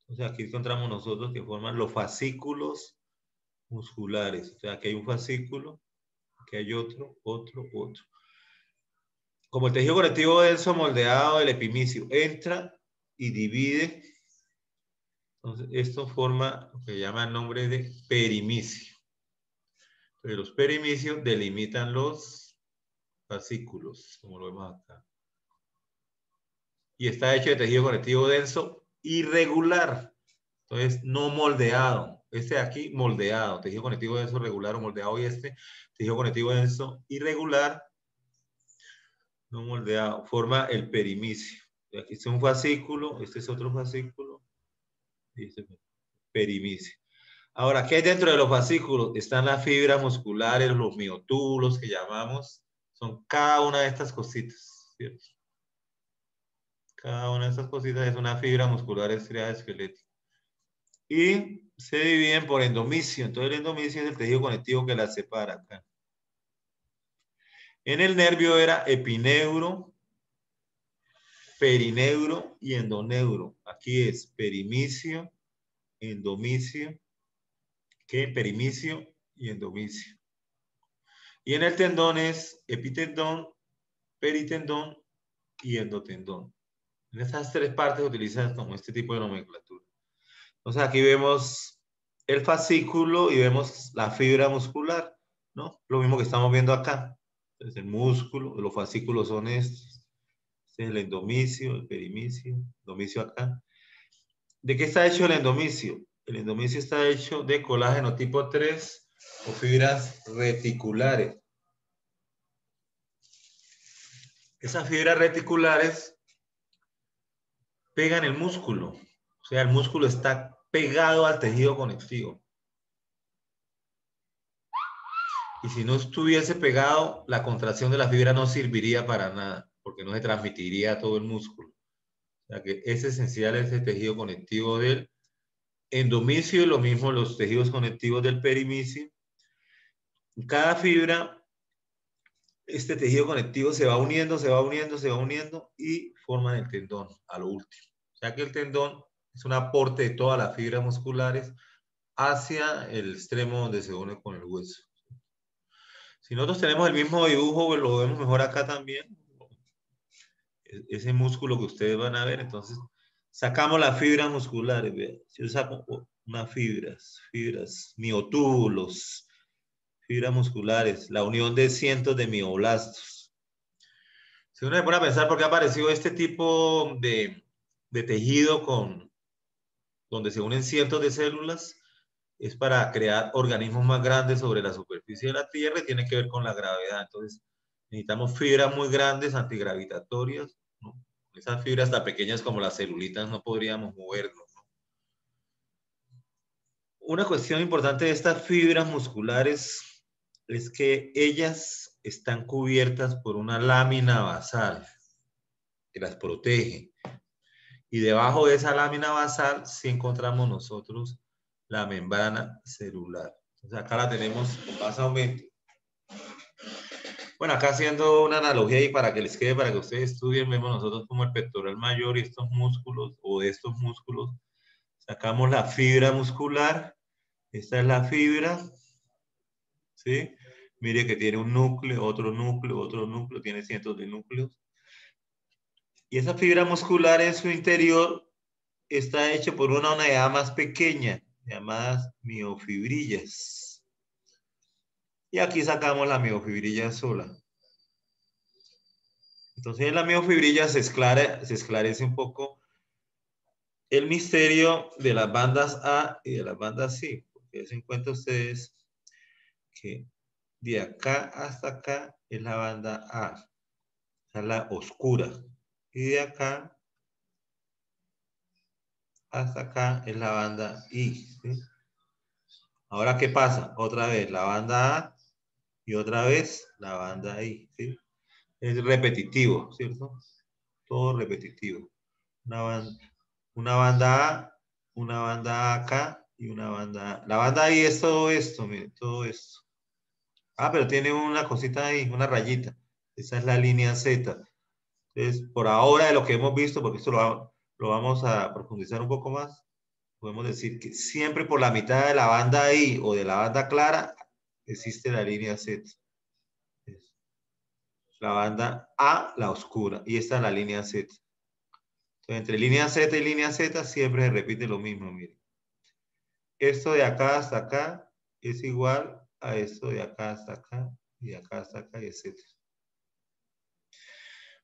O sea, aquí encontramos nosotros que forman los fascículos musculares. O sea, aquí hay un fascículo, aquí hay otro. Como el tejido conectivo denso moldeado del epimicio entra y divide, entonces esto forma lo que llama el nombre de perimicio. Entonces los perimicios delimitan los fascículos, como lo vemos acá. Y está hecho de tejido conectivo denso irregular. Entonces, no moldeado. Este de aquí, moldeado. Tejido conectivo denso regular o moldeado. Y este, tejido conectivo denso irregular, no moldeado. Forma el perimicio. Aquí está un fascículo, este es otro fascículo. Y este es perimicio. Ahora, ¿qué hay dentro de los fascículos? Están las fibras musculares, los miotúbulos que llamamos. Son cada una de estas cositas, ¿cierto? Cada una de estas cositas es una fibra muscular estriada esquelética. Y se dividen por endomicio. Entonces el endomicio es el tejido conectivo que las separa acá. En el nervio era epineuro, perineuro y endoneuro. Aquí es perimicio, endomicio, ¿qué? Perimicio y endomicio. Y en el tendón es epitendón, peritendón y endotendón. En estas tres partes utilizan como este tipo de nomenclatura. Entonces aquí vemos el fascículo y vemos la fibra muscular, ¿no? Lo mismo que estamos viendo acá. Entonces el músculo, los fascículos son estos. Este es el endomicio, el perimicio, endomicio acá. ¿De qué está hecho el endomicio? El endomicio está hecho de colágeno tipo 3 o fibras reticulares. Esas fibras reticulares pegan el músculo. O sea, el músculo está pegado al tejido conectivo. Y si no estuviese pegado, la contracción de la fibra no serviría para nada, porque no se transmitiría a todo el músculo. O sea que es esencial ese tejido conectivo del endomicio y lo mismo los tejidos conectivos del perimicio. Cada fibra, este tejido conectivo se va uniendo y forman el tendón a lo último. O sea que el tendón es un aporte de todas las fibras musculares hacia el extremo donde se une con el hueso. Si nosotros tenemos el mismo dibujo, lo vemos mejor acá también. Ese músculo que ustedes van a ver, entonces sacamos las fibras musculares. ¿Vean? Si yo saco unas fibras, miotúbulos, fibras musculares, la unión de cientos de mioblastos. Si uno se pone a pensar por qué ha aparecido este tipo de tejido donde se unen cientos de células, es para crear organismos más grandes sobre la superficie de la Tierra y tiene que ver con la gravedad. Entonces, necesitamos fibras muy grandes, antigravitatorias, ¿no? Esas fibras tan pequeñas como las celulitas no podríamos movernos, ¿no? Una cuestión importante de estas fibras musculares es que ellas están cubiertas por una lámina basal que las protege. Y debajo de esa lámina basal sí encontramos nosotros la membrana celular. Entonces acá la tenemos más aumento. Bueno, acá haciendo una analogía y para que les quede, para que ustedes estudien, vemos nosotros como el pectoral mayor y estos músculos, o de estos músculos, sacamos la fibra muscular Esta es la fibra, ¿sí? Mire que tiene un núcleo, otro núcleo, tiene cientos de núcleos. Y esa fibra muscular en su interior está hecha por una unidad más pequeña, llamadas miofibrillas. Y aquí sacamos la miofibrilla sola. Entonces en la miofibrilla se esclarece un poco el misterio de las bandas A y de las bandas C. Porque se encuentran ustedes que de acá hasta acá es la banda A, es la oscura. Y de acá hasta acá es la banda I, ¿sí? Ahora, ¿qué pasa? Otra vez la banda A y otra vez la banda I, ¿sí? Es repetitivo, ¿cierto? Todo repetitivo. Una banda A, una banda acá y una banda A. La banda I es todo esto, miren, todo esto. Ah, pero tiene una cosita ahí, una rayita. Esa es la línea Z. Entonces, por ahora de lo que hemos visto, porque esto lo vamos a profundizar un poco más, podemos decir que siempre por la mitad de la banda I o de la banda clara existe la línea Z. La banda A, la oscura, y esta es la línea Z. Entonces, entre línea Z y línea Z siempre se repite lo mismo, miren. Esto de acá hasta acá es igual a esto de acá hasta acá, y de acá hasta acá, etc.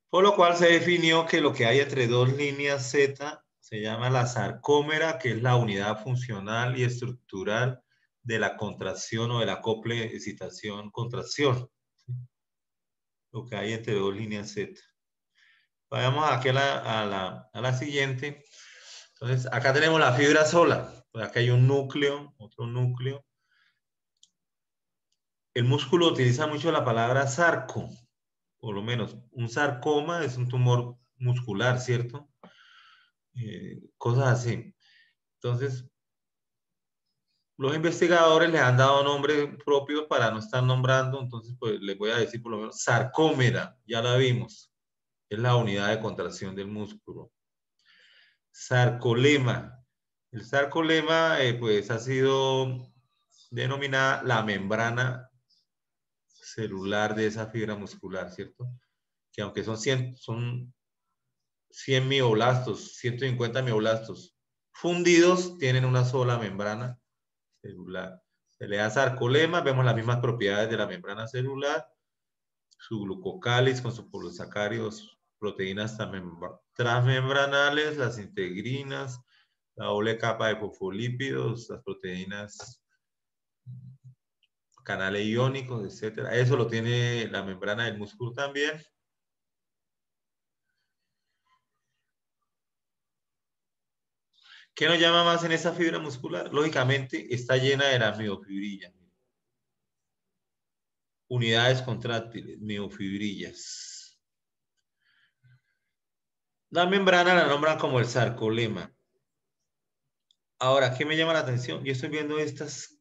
Por lo cual se definió que lo que hay entre dos líneas Z se llama la sarcómera, que es la unidad funcional y estructural de la contracción o del acople, excitación, contracción. Lo que hay entre dos líneas Z. Vayamos aquí a la siguiente. Entonces, acá tenemos la fibra sola. Pues acá hay un núcleo, otro núcleo. El músculo utiliza mucho la palabra sarco. Por lo menos, un sarcoma es un tumor muscular, ¿cierto? Cosas así. Entonces, los investigadores le han dado nombres propios para no estar nombrando, entonces pues les voy a decir por lo menos sarcómera, ya la vimos, es la unidad de contracción del músculo. Sarcolema, el sarcolema pues ha sido denominada la membrana celular de esa fibra muscular, ¿cierto? Que aunque son 100 mioblastos, 150 mioblastos fundidos, tienen una sola membrana celular. Se le da sarcolema, vemos las mismas propiedades de la membrana celular, su glucocáliz con sus polisacáridos, proteínas transmembranales, las integrinas, la doble capa de fosfolípidos, las proteínas, canales iónicos, etc. Eso lo tiene la membrana del músculo también. ¿Qué nos llama más en esa fibra muscular? Lógicamente está llena de la miofibrilla. Unidades contráctiles, miofibrillas. La membrana la nombran como el sarcolema. Ahora, ¿qué me llama la atención? Yo estoy viendo estas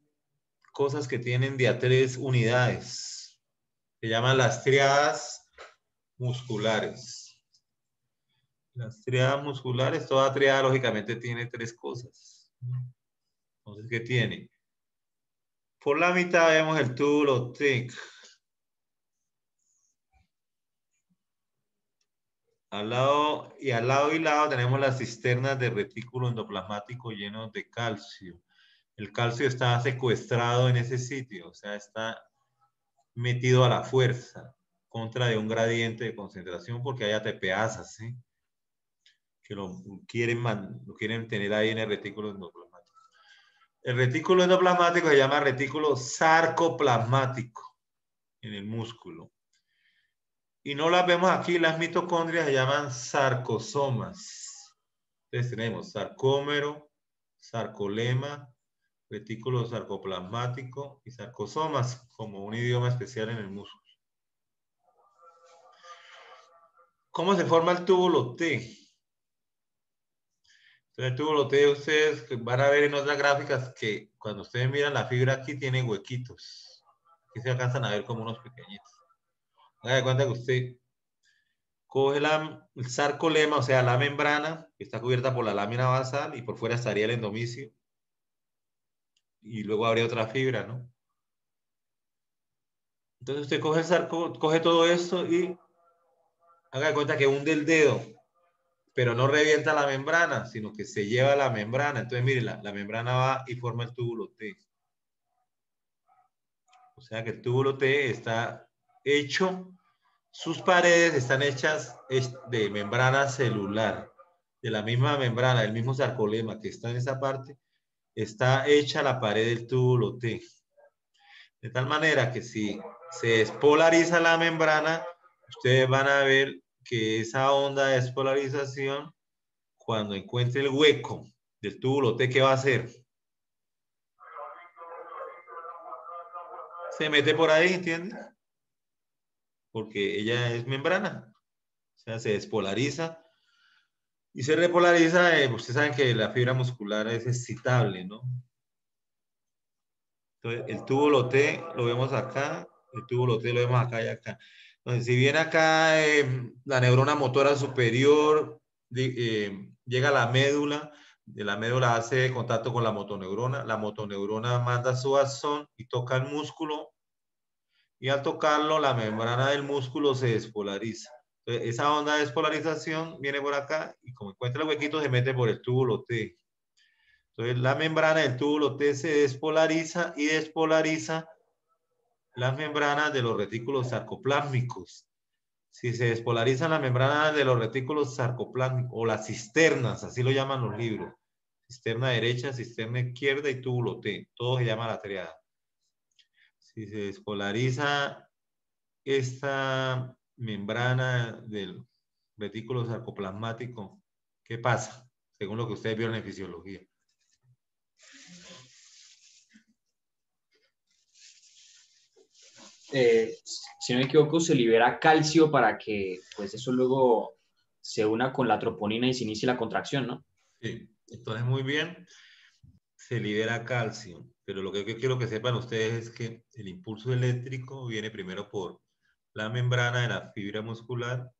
cosas que tienen de a 3 unidades. Se llaman las triadas musculares. Las triadas musculares, toda triada lógicamente tiene 3 cosas. Entonces, ¿qué tiene? Por la mitad vemos el túbulo TIC. Al lado y lado tenemos las cisternas de retículo endoplasmático llenos de calcio. El calcio está secuestrado en ese sitio, o sea, está metido a la fuerza contra de un gradiente de concentración porque hay ATPasas, ¿sí? Que lo quieren tener ahí en el retículo endoplasmático. El retículo endoplasmático se llama retículo sarcoplasmático en el músculo. Y no las vemos aquí, las mitocondrias se llaman sarcosomas. Entonces tenemos sarcómero, sarcolema, retículo sarcoplasmático y sarcosomas como un idioma especial en el músculo. ¿Cómo se forma el túbulo T? Entonces, el túbulo T, ustedes van a ver en otras gráficas que cuando ustedes miran la fibra aquí tiene huequitos. Aquí se alcanzan a ver como unos pequeñitos. Haga de cuenta que usted coge el sarcolema, o sea, la membrana, que está cubierta por la lámina basal y por fuera estaría el endomisio. y luego abre otra fibra, ¿no? Entonces usted coge todo esto y haga de cuenta que hunde el dedo, pero no revienta la membrana, sino que se lleva la membrana. Entonces, mire, la membrana va y forma el túbulo T. O sea que el túbulo T está hecho, sus paredes están hechas de membrana celular, de la misma membrana, el mismo sarcolema que está en esa parte, está hecha la pared del túbulo T. De tal manera que si se despolariza la membrana, ustedes van a ver que esa onda de despolarización, cuando encuentre el hueco del túbulo T, ¿qué va a hacer? Se mete por ahí, ¿entiendes? Porque ella es membrana. O sea, se despolariza y se repolariza. Ustedes saben que la fibra muscular es excitable, ¿no? Entonces, el túbulo T lo vemos acá, el túbulo T lo vemos acá y acá. Entonces, si bien acá la neurona motora superior llega a la médula, de la médula hace contacto con la motoneurona manda su axón y toca el músculo, y al tocarlo la membrana del músculo se despolariza. Entonces, esa onda de despolarización viene por acá y como encuentra el huequito se mete por el túbulo T. Entonces la membrana del túbulo T se despolariza y despolariza las membranas de los retículos sarcoplásmicos. Si se despolarizan las membranas de los retículos sarcoplásmicos o las cisternas, así lo llaman los libros, cisterna derecha, cisterna izquierda y túbulo T, todo se llama la triada. Si se despolariza esta membrana del retículo sarcoplasmático, ¿qué pasa? Según lo que ustedes vieron en fisiología. Si no me equivoco, se libera calcio para que pues eso luego se una con la troponina y se inicie la contracción, ¿no? Sí, entonces muy bien, se libera calcio, pero lo que yo quiero que sepan ustedes es que el impulso eléctrico viene primero por la membrana de la fibra muscular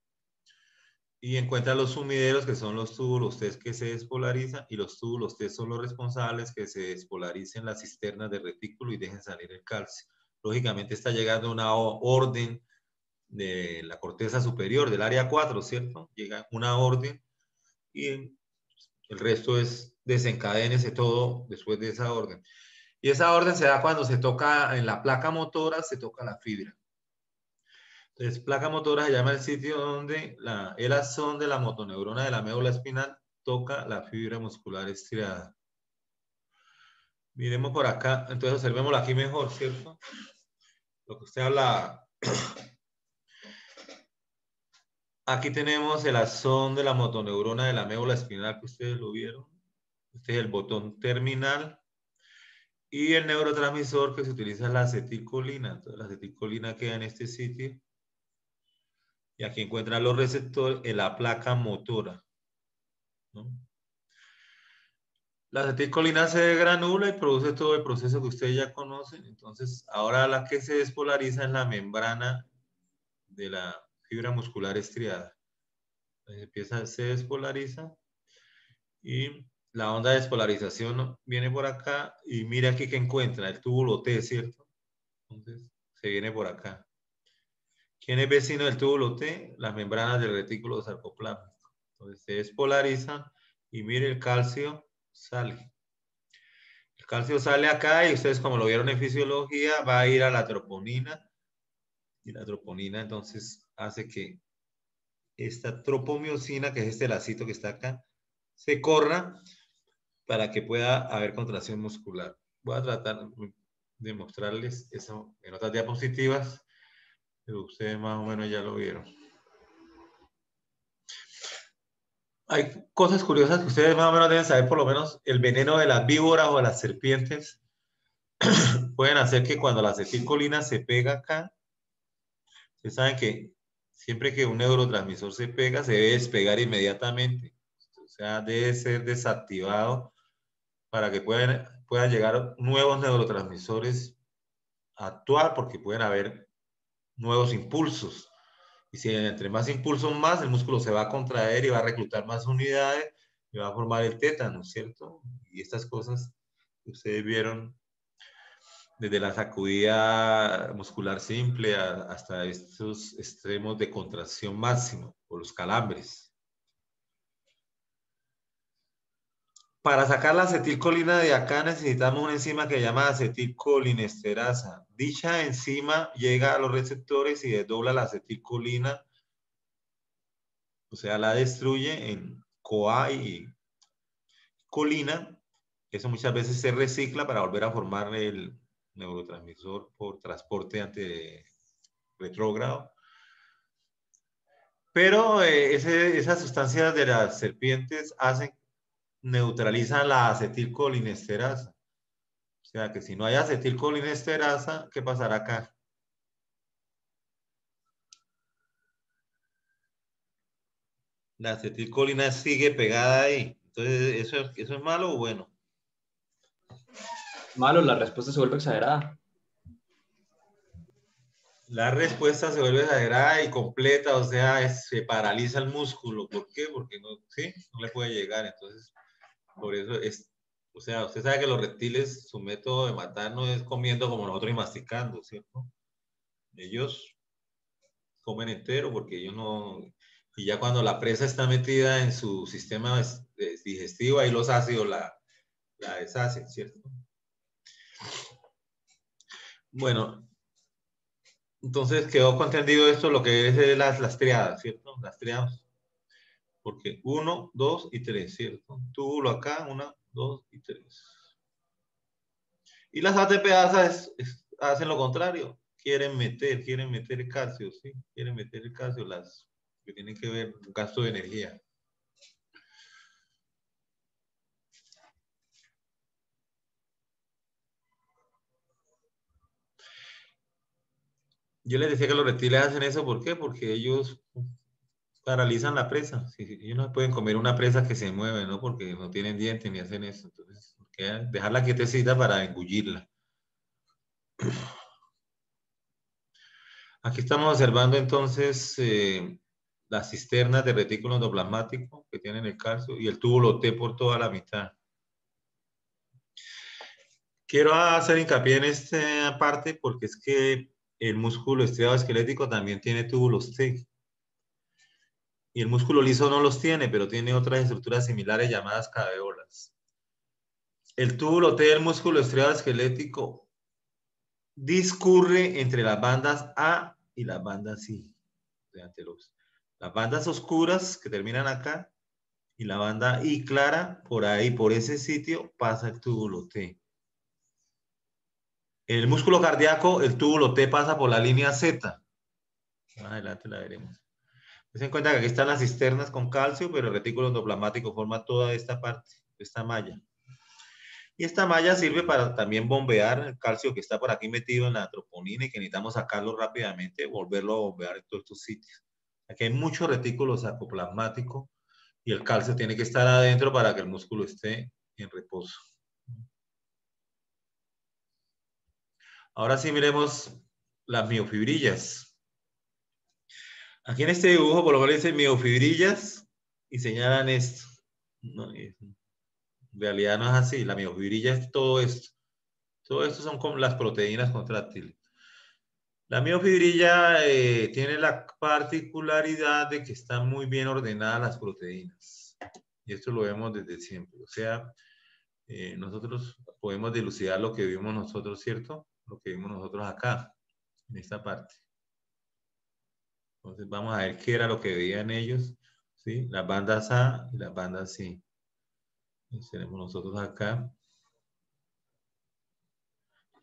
y encuentra los sumideros, que son los túbulos T que se despolarizan, y los túbulos T son los responsables que se despolaricen las cisternas de retículo y dejen salir el calcio. Lógicamente está llegando una orden de la corteza superior, del área 4, ¿cierto? Llega una orden y el resto es desencadénese todo después de esa orden. Y esa orden se da cuando se toca en la placa motora, se toca la fibra. Entonces, placa motora se llama el sitio donde el axón de la motoneurona de la médula espinal toca la fibra muscular estriada. Miremos por acá, entonces observémoslo aquí mejor, ¿cierto? Lo que usted habla. Aquí tenemos el axón de la motoneurona de la médula espinal, que ustedes lo vieron. Este es el botón terminal. Y el neurotransmisor que se utiliza es la acetilcolina. Entonces, la acetilcolina queda en este sitio. Y aquí encuentran los receptores en la placa motora, ¿no? La acetilcolina se granula y produce todo el proceso que ustedes ya conocen. Entonces, ahora la que se despolariza es la membrana de la fibra muscular estriada. Entonces, se despolariza y la onda de despolarización viene por acá y mira aquí que encuentra el túbulo T, ¿cierto? Entonces, se viene por acá. ¿Quién es vecino del túbulo T? Las membranas del retículo sarcoplámico. Entonces se despolarizan y mire el calcio sale. El calcio sale acá y ustedes como lo vieron en fisiología va a ir a la troponina y la troponina entonces hace que esta tropomiosina, que es este lacito que está acá, se corra para que pueda haber contracción muscular. Voy a tratar de mostrarles eso en otras diapositivas, pero ustedes más o menos ya lo vieron. Hay cosas curiosas que ustedes más o menos deben saber, por lo menos el veneno de las víboras o de las serpientes pueden hacer que cuando la acetilcolina se pega acá, ustedes saben que siempre que un neurotransmisor se pega, se debe despegar inmediatamente. O sea, debe ser desactivado para que puedan llegar nuevos neurotransmisores a actuar, porque pueden haber nuevos impulsos. Y si entre más impulsos más, el músculo se va a contraer y va a reclutar más unidades y va a formar el tétano, ¿cierto? Y estas cosas que ustedes vieron desde la sacudida muscular simple hasta estos extremos de contracción máximo o los calambres. Para sacar la acetilcolina de acá necesitamos una enzima que se llama acetilcolinesterasa. Dicha enzima llega a los receptores y desdobla la acetilcolina, o sea, la destruye en CoA y colina. Eso muchas veces se recicla para volver a formar el neurotransmisor por transporte antirretrógrado. Pero esas sustancias de las serpientes neutralizan la acetilcolinesterasa. O sea que si no hay acetilcolinesterasa, ¿qué pasará acá? La acetilcolina sigue pegada ahí. Entonces, ¿eso es malo o bueno? Malo, la respuesta se vuelve exagerada. La respuesta se vuelve exagerada y completa, o sea, se paraliza el músculo. ¿Por qué? Porque no le puede llegar. Entonces, por eso o sea, usted sabe que los reptiles, su método de matar no es comiendo como nosotros y masticando, ¿cierto? Ellos comen entero porque ellos no... Y ya cuando la presa está metida en su sistema digestivo, ahí los ácidos la deshacen, ¿cierto? Bueno, entonces quedó entendido esto, lo que es las triadas, ¿cierto? Las triadas. Porque 1, 2 y 3, ¿cierto? Túbulo acá, 1, 2 y 3. Y las ATPasas hacen lo contrario. Quieren meter el calcio, ¿sí? Quieren meter el calcio, las que tienen que ver con gasto de energía. Yo les decía que los reptiles hacen eso, ¿por qué? Porque ellos paralizan la presa. Sí, ellos no pueden comer una presa que se mueve, ¿no? Porque no tienen dientes ni hacen eso. Entonces, dejarla quietecita para engullirla. Aquí estamos observando entonces las cisternas de retículo endoplasmático que tienen el calcio y el túbulo T por toda la mitad. Quiero hacer hincapié en esta parte porque es que el músculo estriado esquelético también tiene túbulos T. Y el músculo liso no los tiene, pero tiene otras estructuras similares llamadas caveolas. El túbulo T del músculo estriado esquelético discurre entre las bandas A y las bandas I. Las bandas oscuras que terminan acá y la banda I clara, por ahí, por ese sitio, pasa el túbulo T. En el músculo cardíaco, el túbulo T pasa por la línea Z. Más adelante la veremos. Ten en cuenta que aquí están las cisternas con calcio, pero el retículo endoplasmático forma toda esta parte, esta malla. Y esta malla sirve para también bombear el calcio que está por aquí metido en la troponina y que necesitamos sacarlo rápidamente, volverlo a bombear en todos estos sitios. Aquí hay mucho retículo sarcoplasmático y el calcio tiene que estar adentro para que el músculo esté en reposo. Ahora sí miremos las miofibrillas. Aquí en este dibujo por lo menos dicen miofibrillas y señalan esto. No, en realidad no es así. La miofibrilla es todo esto. Todo esto son como las proteínas contráctiles. La miofibrilla tiene la particularidad de que están muy bien ordenadas las proteínas. Y esto lo vemos desde siempre. O sea, nosotros podemos dilucidar lo que vimos nosotros, ¿cierto? Lo que vimos nosotros acá, en esta parte. Entonces vamos a ver qué era lo que veían ellos, ¿sí? Las bandas A y las bandas C. Entonces, tenemos nosotros acá.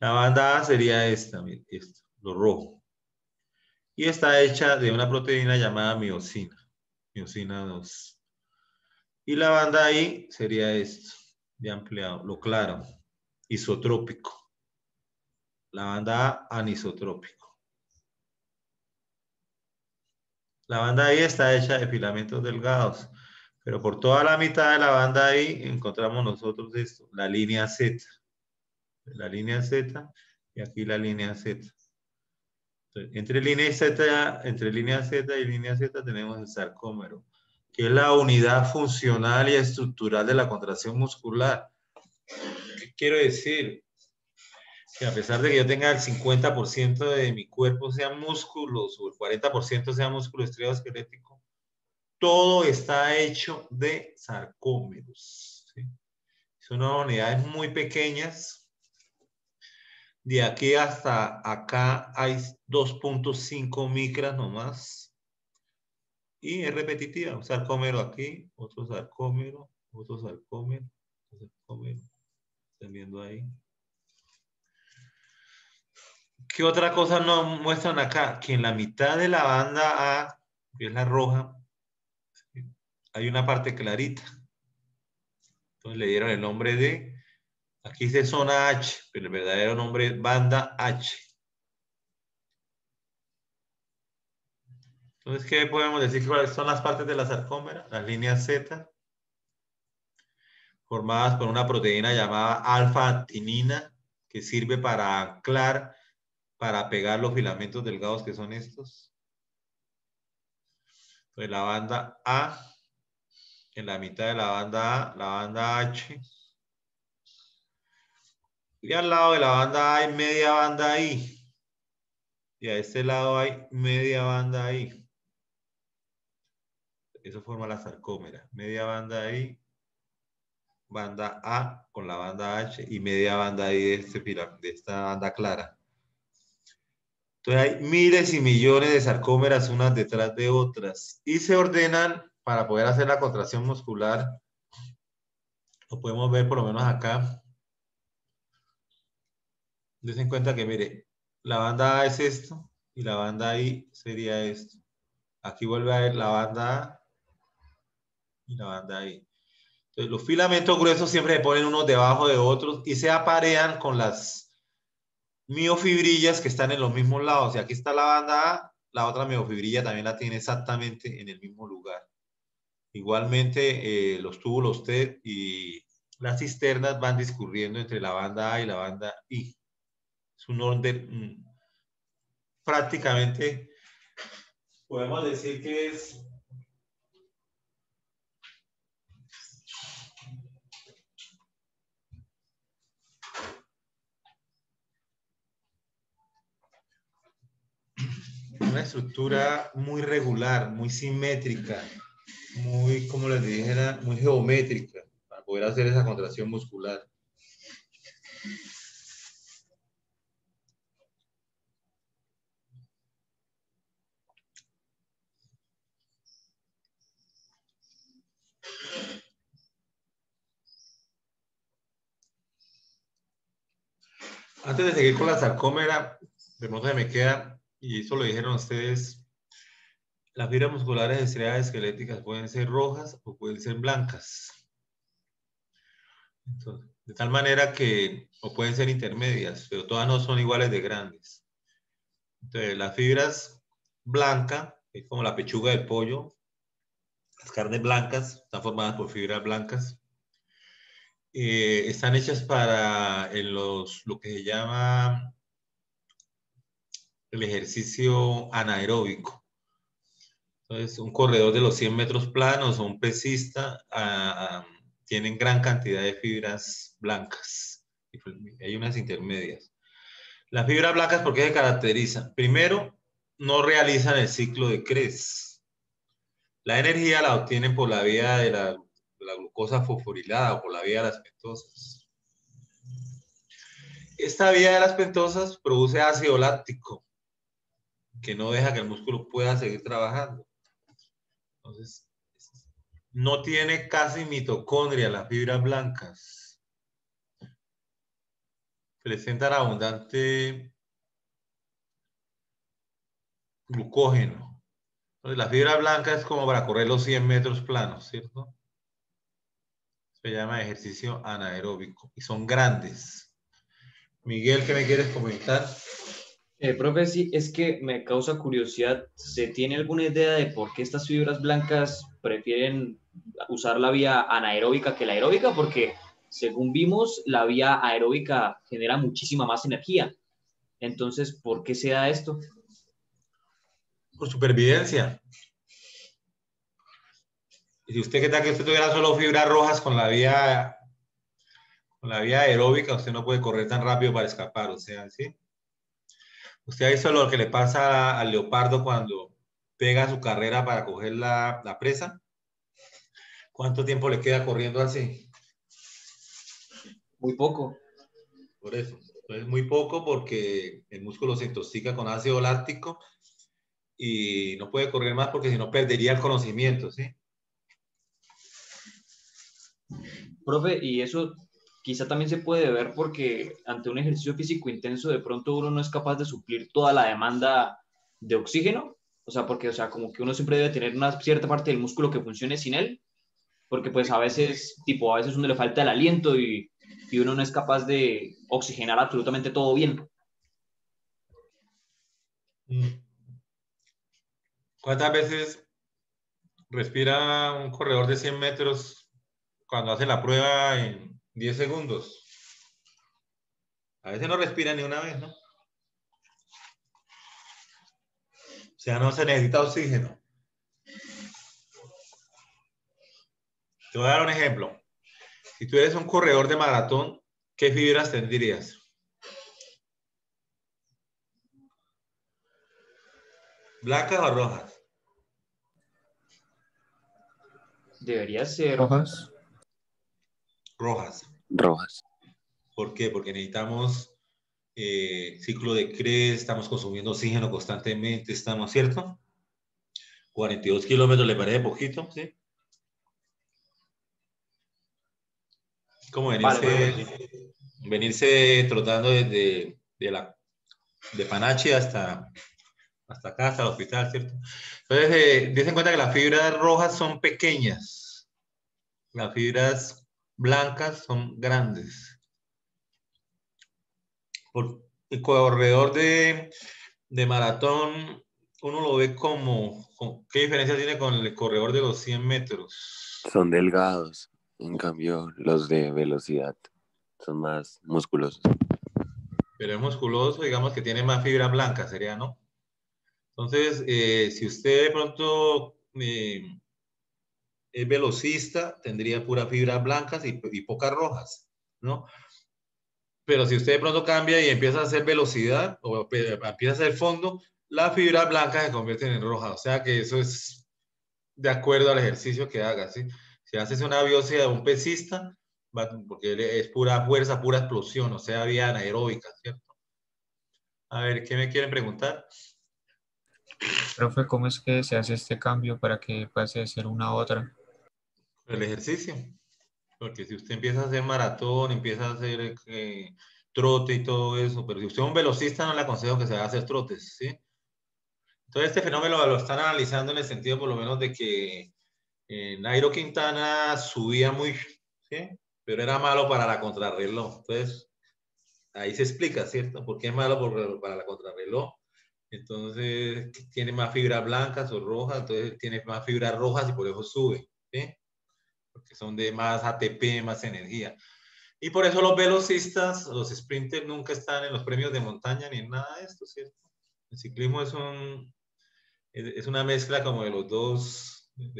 La banda A sería esta, lo rojo. Y está hecha de una proteína llamada miosina, miosina 2. Y la banda I sería esto, de ampliado, lo claro, isotrópico. La banda A, anisotrópico. La banda I está hecha de filamentos delgados, pero por toda la mitad de la banda I encontramos nosotros esto, la línea Z. La línea Z y aquí la línea Z. Entonces, entre línea Z y línea Z tenemos el sarcómero, que es la unidad funcional y estructural de la contracción muscular. ¿Qué quiero decir? que a pesar de que yo tenga el 50% de mi cuerpo sean músculos o el 40% sea músculo estriado esquelético, todo está hecho de sarcómeros, ¿sí? Son unidades muy pequeñas. De aquí hasta acá hay 2.5 micras nomás. Y es repetitiva. Un sarcómero aquí, otro sarcómero, otro sarcómero, otro sarcómero. Están viendo ahí. ¿Qué otra cosa nos muestran acá? Que en la mitad de la banda A, que es la roja, hay una parte clarita. Entonces le dieron el nombre de, aquí dice zona H, pero el verdadero nombre es banda H. Entonces, ¿qué podemos decir? ¿Cuáles son las partes de la sarcómera? Las líneas Z, formadas por una proteína llamada alfa-actinina, que sirve para anclar, para pegar los filamentos delgados que son estos. Entonces, la banda A, en la mitad de la banda A, la banda H. Y al lado de la banda A hay media banda I. Y a este lado hay media banda I. Eso forma la sarcómera. Media banda I, banda A con la banda H y media banda I de esta banda clara. Entonces hay miles y millones de sarcómeras unas detrás de otras. Y se ordenan para poder hacer la contracción muscular. Lo podemos ver por lo menos acá. Dense en cuenta que, mire, la banda A es esto y la banda I sería esto. Aquí vuelve a ver la banda A y la banda I. Entonces, los filamentos gruesos siempre se ponen unos debajo de otros y se aparean con las miofibrillas que están en los mismos lados. Y aquí está la banda A, la otra miofibrilla también la tiene exactamente en el mismo lugar. Igualmente, los túbulos T y las cisternas van discurriendo entre la banda A y la banda I. Es un orden prácticamente, podemos decir que es una estructura muy regular, muy simétrica, muy, como les dijera, muy geométrica para poder hacer esa contracción muscular. Antes de seguir con la sarcómera, de pronto se me queda, y eso lo dijeron ustedes, las fibras musculares estriadas esqueléticas pueden ser rojas o pueden ser blancas. Entonces, de tal manera que, o pueden ser intermedias, pero todas no son iguales de grandes. Entonces, las fibras blancas, es como la pechuga del pollo, las carnes blancas, están formadas por fibras blancas. Están hechas para lo que se llama el ejercicio anaeróbico. Entonces, un corredor de los 100 metros planos o un pesista tienen gran cantidad de fibras blancas. Hay unas intermedias. Las fibras blancas, ¿por qué se caracterizan? Primero, no realizan el ciclo de Krebs. La energía la obtienen por la vía de la glucosa fosforilada o por la vía de las pentosas. Esta vía de las pentosas produce ácido láctico, que no deja que el músculo pueda seguir trabajando. Entonces, no tiene casi mitocondria las fibras blancas. Presentan abundante glucógeno. Entonces, la fibra blanca es como para correr los 100 metros planos, ¿cierto? Se llama ejercicio anaeróbico y son grandes. Miguel, ¿qué me quieres comentar? Profe, sí, es que me causa curiosidad. ¿Se tiene alguna idea de por qué estas fibras blancas prefieren usar la vía anaeróbica que la aeróbica? Porque según vimos, la vía aeróbica genera muchísima más energía. Entonces, ¿por qué se da esto? Por supervivencia. Y si usted, ¿qué tal que usted tuviera solo fibras rojas con la vía Con la vía aeróbica usted no puede correr tan rápido para escapar, o sea, ¿sí? Usted ha visto lo que le pasa al leopardo cuando pega su carrera para coger la presa. ¿Cuánto tiempo le queda corriendo así? Muy poco. Por eso. Entonces, muy poco porque el músculo se intoxica con ácido láctico y no puede correr más porque si no perdería el conocimiento, ¿sí? Profe, y eso quizá también se puede ver porque ante un ejercicio físico intenso de pronto uno no es capaz de suplir toda la demanda de oxígeno, o sea, porque, o sea, como que uno siempre debe tener una cierta parte del músculo que funcione sin él, porque pues a veces, tipo, a veces uno le falta el aliento y uno no es capaz de oxigenar absolutamente todo bien. ¿Cuántas veces respira un corredor de 100 metros cuando hace la prueba en 10 segundos? A veces no respira ni una vez, ¿no? O sea, no se necesita oxígeno. Te voy a dar un ejemplo. Si tú eres un corredor de maratón, ¿qué fibras tendrías? ¿Blancas o rojas? Debería ser. Rojas. Rojas. Rojas. ¿Por qué? Porque necesitamos ciclo de Krebs, estamos consumiendo oxígeno constantemente, estamos, ¿cierto? 42 kilómetros, ¿le parece poquito? ¿Sí? Como Vale, profe, venirse trotando desde de Panachi hasta acá, hasta el hospital, ¿cierto? Entonces, den en cuenta que las fibras rojas son pequeñas, las fibras blancas son grandes. Por el corredor de maratón, uno lo ve como, ¿qué diferencia tiene con el corredor de los 100 metros? Son delgados. En cambio, los de velocidad son más musculosos. Pero es musculoso, digamos que tiene más fibra blanca, sería, ¿no? Entonces, si usted de pronto es velocista, tendría puras fibras blancas y pocas rojas, ¿no? Pero si usted de pronto cambia y empieza a hacer velocidad o empieza a hacer fondo, las fibras blancas se convierten en rojas. O sea que eso es de acuerdo al ejercicio que hagas, ¿sí? Si haces una biopsia de un pesista, porque es pura fuerza, pura explosión, o sea, vía anaeróbica, ¿cierto? A ver, ¿qué me quieren preguntar? Profe, ¿cómo es que se hace este cambio para que pase de ser una a otra? El ejercicio. Porque si usted empieza a hacer maratón, empieza a hacer trote y todo eso, pero si usted es un velocista, no le aconsejo que se vaya a hacer trotes, ¿sí? Entonces, este fenómeno lo están analizando en el sentido, por lo menos, de que Nairo Quintana subía muy, ¿sí? Pero era malo para la contrarreloj. Entonces, ahí se explica, ¿cierto? ¿Por qué es malo para la contrarreloj? Entonces, tiene más fibras blancas o rojas, entonces tiene más fibras rojas y por eso sube, ¿sí? Porque son de más ATP, más energía. Y por eso los velocistas, los sprinters nunca están en los premios de montaña ni en nada de esto, ¿cierto? El ciclismo es una mezcla como de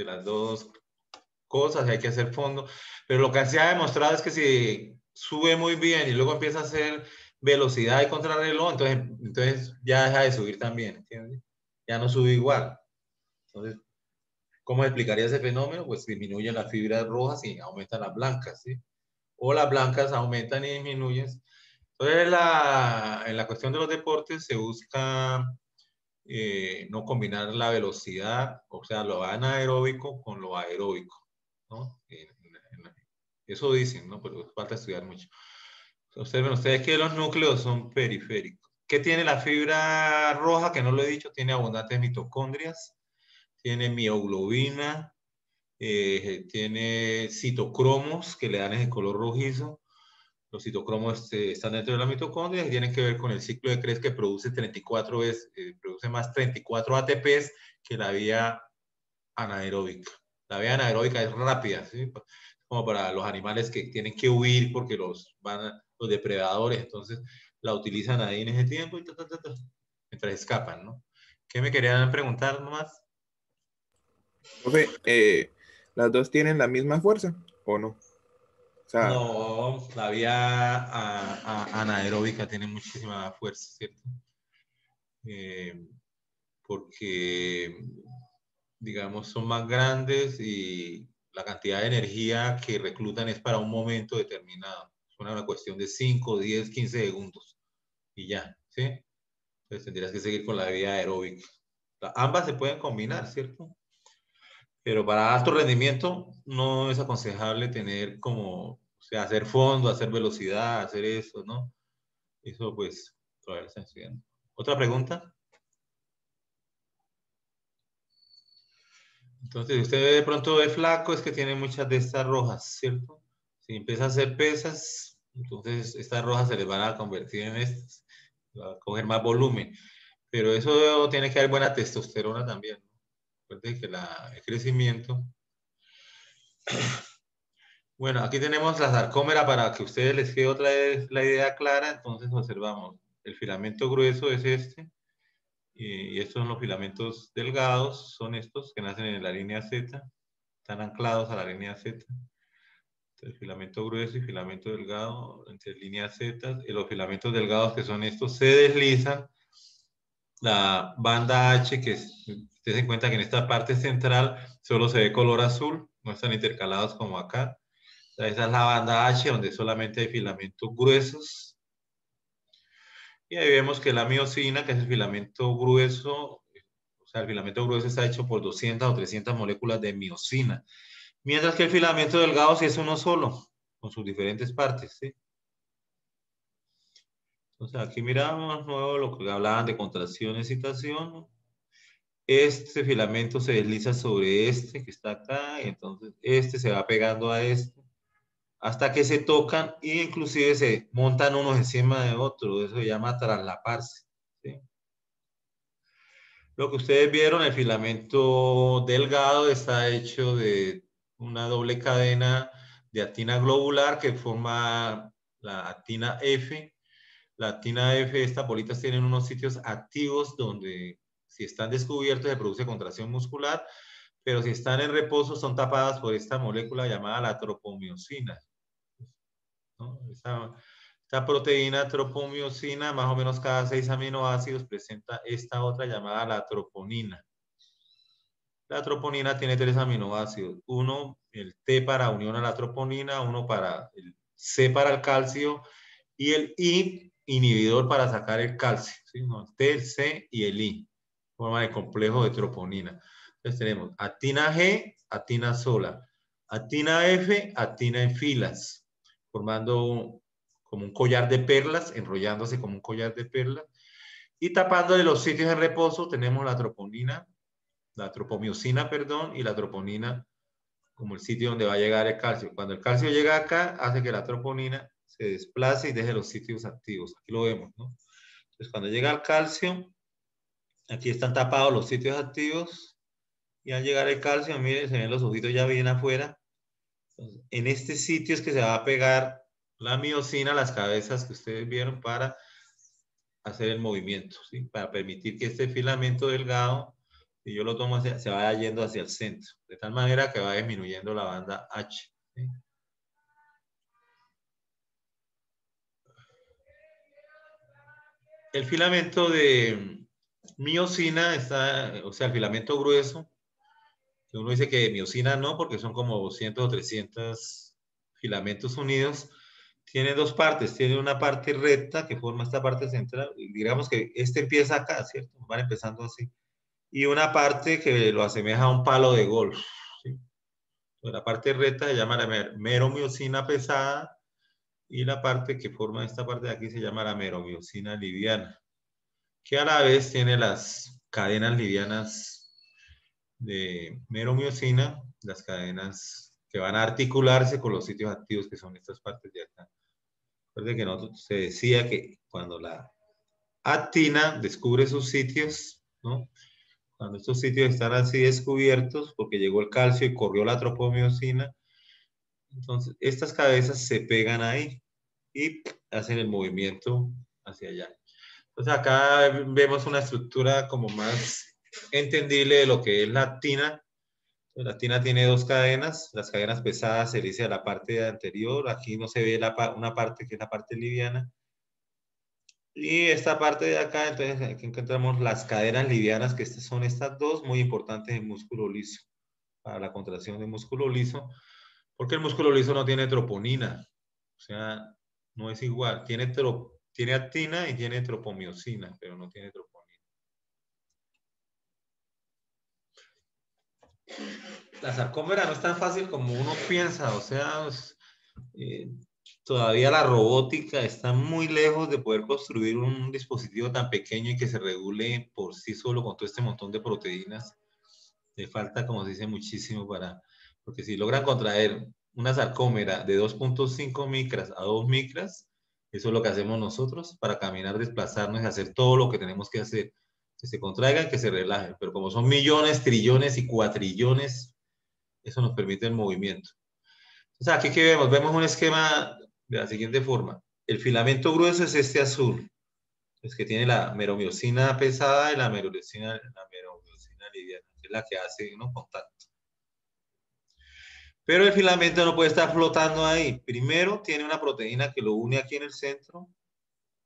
las dos cosas, hay que hacer fondo, pero lo que se ha demostrado es que si sube muy bien y luego empieza a hacer velocidad y contrarreloj, entonces ya deja de subir también, ¿entiendes? Ya no sube igual. Entonces, ¿cómo explicaría ese fenómeno? Pues disminuyen las fibras rojas y aumentan las blancas, ¿sí? O las blancas aumentan y disminuyen. Entonces, en la cuestión de los deportes se busca no combinar la velocidad, o sea, lo anaeróbico con lo aeróbico, ¿no? Eso dicen, ¿no? Pero falta estudiar mucho. Observen ustedes que los núcleos son periféricos. ¿Qué tiene la fibra roja? Que no lo he dicho, tiene abundantes mitocondrias, tiene mioglobina, tiene citocromos que le dan ese color rojizo. Los citocromos están dentro de la mitocondria y tienen que ver con el ciclo de Krebs que produce 34 veces, produce más 34 ATPs que la vía anaeróbica. La vía anaeróbica es rápida, ¿sí? Como para los animales que tienen que huir porque los depredadores, entonces la utilizan ahí en ese tiempo y mientras escapan, ¿no? ¿Qué me querían preguntar nomás? Profe, ¿las dos tienen la misma fuerza o no? O sea, No, la vía anaeróbica tiene muchísima fuerza, ¿cierto? Porque, digamos, son más grandes y la cantidad de energía que reclutan es para un momento determinado. Es una cuestión de 5, 10, 15 segundos y ya, ¿sí? Entonces tendrías que seguir con la vía aeróbica. Ambas se pueden combinar, ¿cierto? Pero para alto rendimiento no es aconsejable tener como, o sea, hacer fondo, hacer velocidad, hacer eso, ¿no? Eso pues todavía está estudiando. ¿Otra pregunta? Entonces, usted de pronto ve flaco, es que tiene muchas de estas rojas, ¿cierto? Si empieza a hacer pesas, entonces estas rojas se les van a convertir en estas, va a coger más volumen. Pero eso tiene que haber buena testosterona también, ¿no? Recuerde que el crecimiento. Bueno, aquí tenemos la sarcómera para que a ustedes les quede otra vez la idea clara. Entonces observamos, el filamento grueso es este, y estos son los filamentos delgados, son estos que nacen en la línea Z, están anclados a la línea Z. El filamento grueso y filamento delgado entre líneas Z, y los filamentos delgados que son estos se deslizan. La banda H, que ustedes se den cuenta que en esta parte central solo se ve color azul, no están intercalados como acá. Esa es la banda H, donde solamente hay filamentos gruesos. Y ahí vemos que la miosina, que es el filamento grueso, o sea, el filamento grueso está hecho por 200 o 300 moléculas de miosina. Mientras que el filamento delgado sí es uno solo, con sus diferentes partes, ¿sí? Entonces aquí miramos nuevo lo que hablaban de contracción y excitación. Este filamento se desliza sobre este que está acá, y entonces este se va pegando a este, hasta que se tocan e inclusive se montan unos encima de otros. Eso se llama traslaparse, ¿sí? Lo que ustedes vieron, el filamento delgado está hecho de una doble cadena de actina globular que forma la actina F. La actina F, estas bolitas tienen unos sitios activos donde si están descubiertos se produce contracción muscular, pero si están en reposo son tapadas por esta molécula llamada la tropomiosina, ¿no? Esta proteína tropomiosina, más o menos cada 6 aminoácidos, presenta esta otra llamada la troponina. La troponina tiene 3 aminoácidos. Uno, el T para unión a la troponina, uno para el C para el calcio y el I inhibidor para sacar el calcio, ¿sí? ¿No? El T, el C y el I. Forma el complejo de troponina. Entonces tenemos actina G, actina sola. Actina F, actina en filas, formando como un collar de perlas, enrollándose como un collar de perlas. Y tapándole los sitios de reposo tenemos la troponina, la tropomiosina, perdón, y la troponina como el sitio donde va a llegar el calcio. Cuando el calcio llega acá, hace que la troponina se desplace y deje los sitios activos. Aquí lo vemos, ¿no? Entonces, cuando llega el calcio, aquí están tapados los sitios activos y al llegar el calcio, miren, se ven los ojitos ya bien afuera. Entonces, en este sitio es que se va a pegar la miosina, las cabezas que ustedes vieron para hacer el movimiento, ¿sí? Para permitir que este filamento delgado, si yo lo tomo, se vaya yendo hacia el centro, de tal manera que va disminuyendo la banda H, ¿sí? El filamento de miosina está, o sea, el filamento grueso, que uno dice que de miosina no, porque son como 200 o 300 filamentos unidos, tiene dos partes. Tiene una parte recta que forma esta parte central, y digamos que este empieza acá, ¿cierto? Van empezando así. Y una parte que lo asemeja a un palo de golf, ¿sí? La parte recta se llama la meromiosina pesada, y la parte que forma esta parte de aquí se llama la meromiosina liviana, que a la vez tiene las cadenas livianas de meromiosina, las cadenas que van a articularse con los sitios activos que son estas partes de acá. Recuerden que nosotros se decía que cuando la actina descubre sus sitios, ¿no? Cuando estos sitios están así descubiertos, porque llegó el calcio y corrió la tropomiosina, entonces estas cabezas se pegan ahí y hacen el movimiento hacia allá. Entonces acá vemos una estructura como más entendible de lo que es la actina. Entonces, la actina tiene dos cadenas. Las cadenas pesadas se dice a la parte anterior. Aquí no se ve una parte que es la parte liviana. Y esta parte de acá, entonces aquí encontramos las cadenas livianas, que son estas dos, muy importantes en músculo liso, para la contracción de músculo liso, porque el músculo liso no tiene troponina, o sea, no es igual. Tiene actina y tiene tropomiosina, pero no tiene troponina. La sarcómera no es tan fácil como uno piensa, o sea, todavía la robótica está muy lejos de poder construir un dispositivo tan pequeño y que se regule por sí solo con todo este montón de proteínas. Le falta, como se dice, muchísimo porque si logran contraer una sarcómera de 2.5 micras a 2 micras, eso es lo que hacemos nosotros para caminar, desplazarnos y hacer todo lo que tenemos que hacer. Que se contraigan, que se relajen. Pero como son millones, trillones y cuatrillones, eso nos permite el movimiento. O sea, aquí que vemos, vemos un esquema de la siguiente forma. El filamento grueso es este azul, es que tiene la meromiosina pesada y la meromiosina liviana, que es la que hace contacto. Pero el filamento no puede estar flotando ahí. Primero tiene una proteína que lo une aquí en el centro,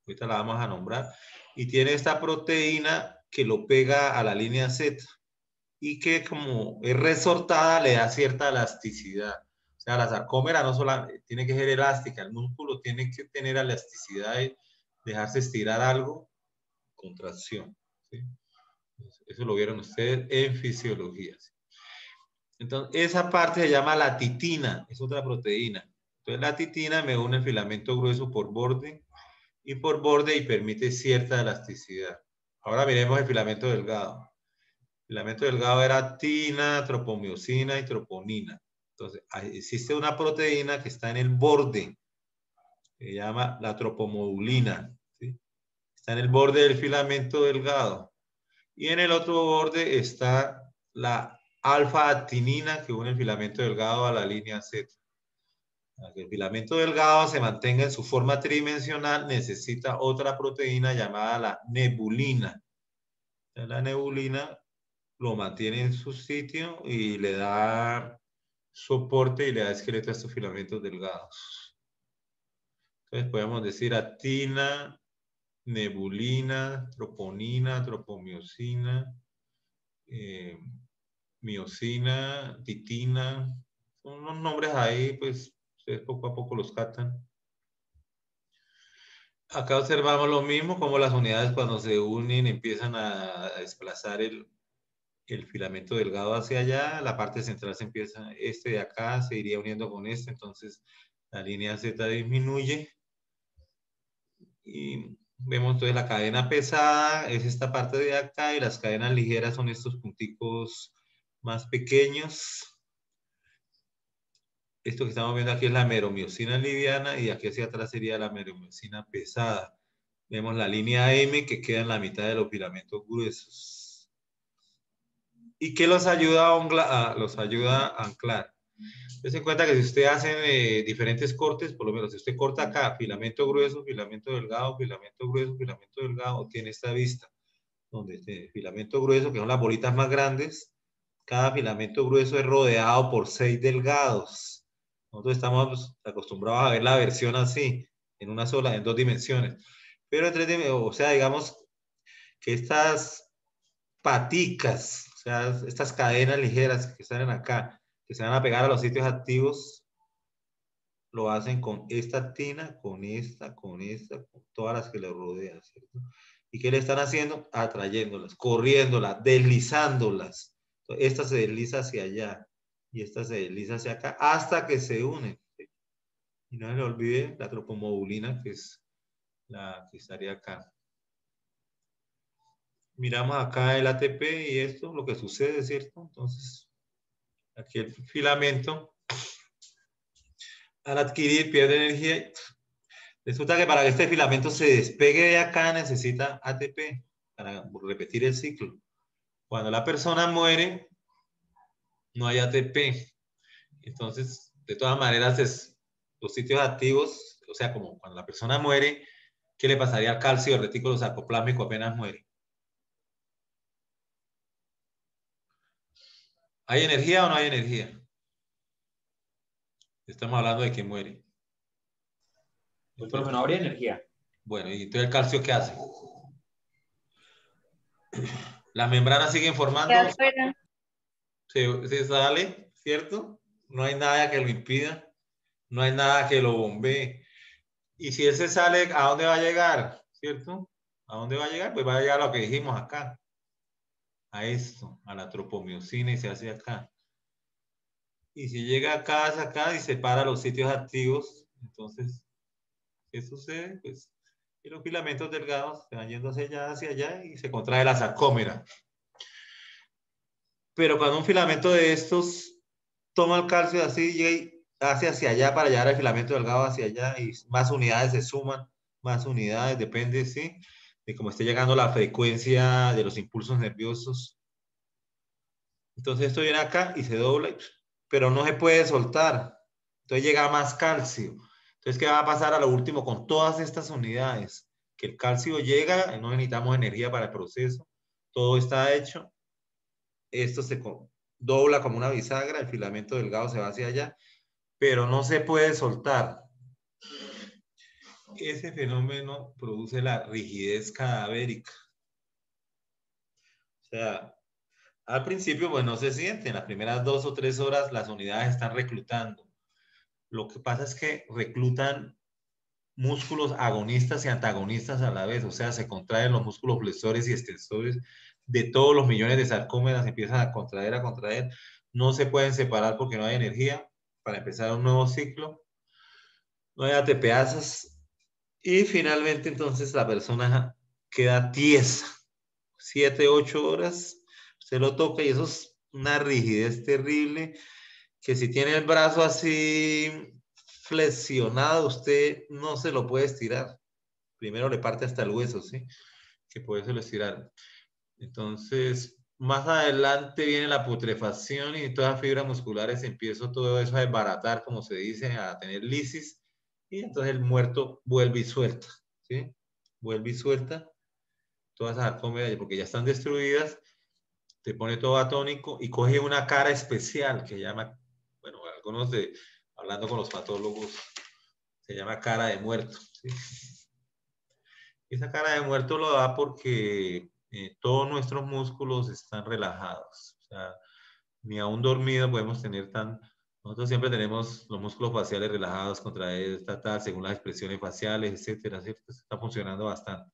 ahorita la vamos a nombrar, y tiene esta proteína que lo pega a la línea Z y que como es resortada le da cierta elasticidad. O sea, la sarcómera no solo tiene que ser elástica, el músculo tiene que tener elasticidad de dejarse estirar algo, contracción. ¿Sí? Eso lo vieron ustedes en fisiología. ¿Sí? Entonces, esa parte se llama la titina, es otra proteína. Entonces, la titina me une el filamento grueso por borde y permite cierta elasticidad. Ahora miremos el filamento delgado. El filamento delgado era actina, tropomiosina y troponina. Entonces, existe una proteína que está en el borde, se llama la tropomodulina. ¿Sí? Está en el borde del filamento delgado. Y en el otro borde está la alfa-actinina que une el filamento delgado a la línea Z. Para que el filamento delgado se mantenga en su forma tridimensional, necesita otra proteína llamada la nebulina. La nebulina lo mantiene en su sitio y le da soporte y le da esqueleto a estos filamentos delgados. Entonces podemos decir actina, nebulina, troponina, tropomiosina, miosina, titina. Son unos nombres ahí, pues ustedes poco a poco los captan. Acá observamos lo mismo, como las unidades cuando se unen empiezan a desplazar el filamento delgado hacia allá, la parte central se empieza, este de acá se iría uniendo con este, entonces la línea Z disminuye y vemos entonces la cadena pesada, es esta parte de acá y las cadenas ligeras son estos punticos más pequeños. Esto que estamos viendo aquí es la meromiosina liviana y aquí hacia atrás sería la meromiosina pesada. Vemos la línea M que queda en la mitad de los filamentos gruesos. ¿Y qué los ayuda a anclar? Dense cuenta que si usted hace diferentes cortes, por lo menos si usted corta acá, filamento grueso, filamento delgado, filamento grueso, filamento delgado, tiene esta vista, donde este filamento grueso, que son las bolitas más grandes, cada filamento grueso es rodeado por 6 delgados. Nosotros estamos acostumbrados a ver la versión así, en una sola, en 2 dimensiones. Pero en 3 dimensiones, o sea, digamos que estas paticas, o sea, estas cadenas ligeras que salen acá, que se van a pegar a los sitios activos, lo hacen con esta actina, con todas las que le rodean, ¿cierto? ¿Y qué le están haciendo? Atrayéndolas, corriéndolas, deslizándolas. Entonces, esta se desliza hacia allá y esta se desliza hacia acá hasta que se unen. ¿Sí? Y no se le olvide la tropomodulina, que es la que estaría acá. Miramos acá el ATP y esto, lo que sucede, ¿cierto? Entonces, aquí el filamento, al adquirir, pierde energía. Resulta que para que este filamento se despegue de acá necesita ATP para repetir el ciclo. Cuando la persona muere, no hay ATP. Entonces, de todas maneras, los sitios activos, o sea, como cuando la persona muere, ¿qué le pasaría al calcio del retículo sarcoplásmico apenas muere? ¿Hay energía o no hay energía? Estamos hablando de que muere. Pues, profe, no habría energía. Bueno, ¿y entonces el calcio qué hace? Las membranas siguen formando, Queda afuera. se sale, ¿cierto? No hay nada que lo impida, no hay nada que lo bombee. Y si él se sale, ¿a dónde va a llegar? ¿Cierto? ¿A dónde va a llegar? Pues va a llegar a lo que dijimos acá, a esto, a la tropomiosina y se hace acá. Y si llega acá, hacia acá y separa los sitios activos, entonces, ¿qué sucede? Pues y los filamentos delgados se van yendo hacia allá y se contrae la sarcómera. Pero cuando un filamento de estos toma el calcio así y hace hacia allá para llevar el filamento delgado hacia allá y más unidades se suman, más unidades, depende, ¿sí? De cómo esté llegando la frecuencia de los impulsos nerviosos. Entonces esto viene acá y se dobla, pero no se puede soltar. Entonces llega más calcio. Entonces, ¿qué va a pasar a lo último con todas estas unidades? Que el calcio llega, no necesitamos energía para el proceso, todo está hecho. Esto se dobla como una bisagra, el filamento delgado se va hacia allá, pero no se puede soltar. Ese fenómeno produce la rigidez cadavérica. O sea, al principio pues no se siente, en las primeras 2 o 3 horas las unidades están reclutando. Lo que pasa es que reclutan músculos agonistas y antagonistas a la vez, o sea, se contraen los músculos flexores y extensores de todos los millones de sarcómeras, empiezan a contraer, no se pueden separar porque no hay energía para empezar un nuevo ciclo, no hay ATPasas y finalmente entonces la persona queda tiesa, 7, 8 horas, se lo toca y eso es una rigidez terrible, que si tiene el brazo así flexionado, usted no se lo puede estirar. Primero le parte hasta el hueso, ¿sí? Que por eso lo estiraron. Entonces, más adelante viene la putrefacción y todas las fibras musculares empieza todo eso a desbaratar, como se dice, a tener lisis, y entonces el muerto vuelve y suelta, ¿sí? Vuelve y suelta todas esas sarcómeras porque ya están destruidas, te pone todo atónico y coge una cara especial que llama, bueno, algunos de, hablando con los patólogos, se llama cara de muerto, ¿sí? Esa cara de muerto lo da porque todos nuestros músculos están relajados. O sea, ni aún dormido podemos tener tan... Nosotros siempre tenemos los músculos faciales relajados, contraídos, tal, según las expresiones faciales, etcétera, ¿cierto? Está funcionando bastante.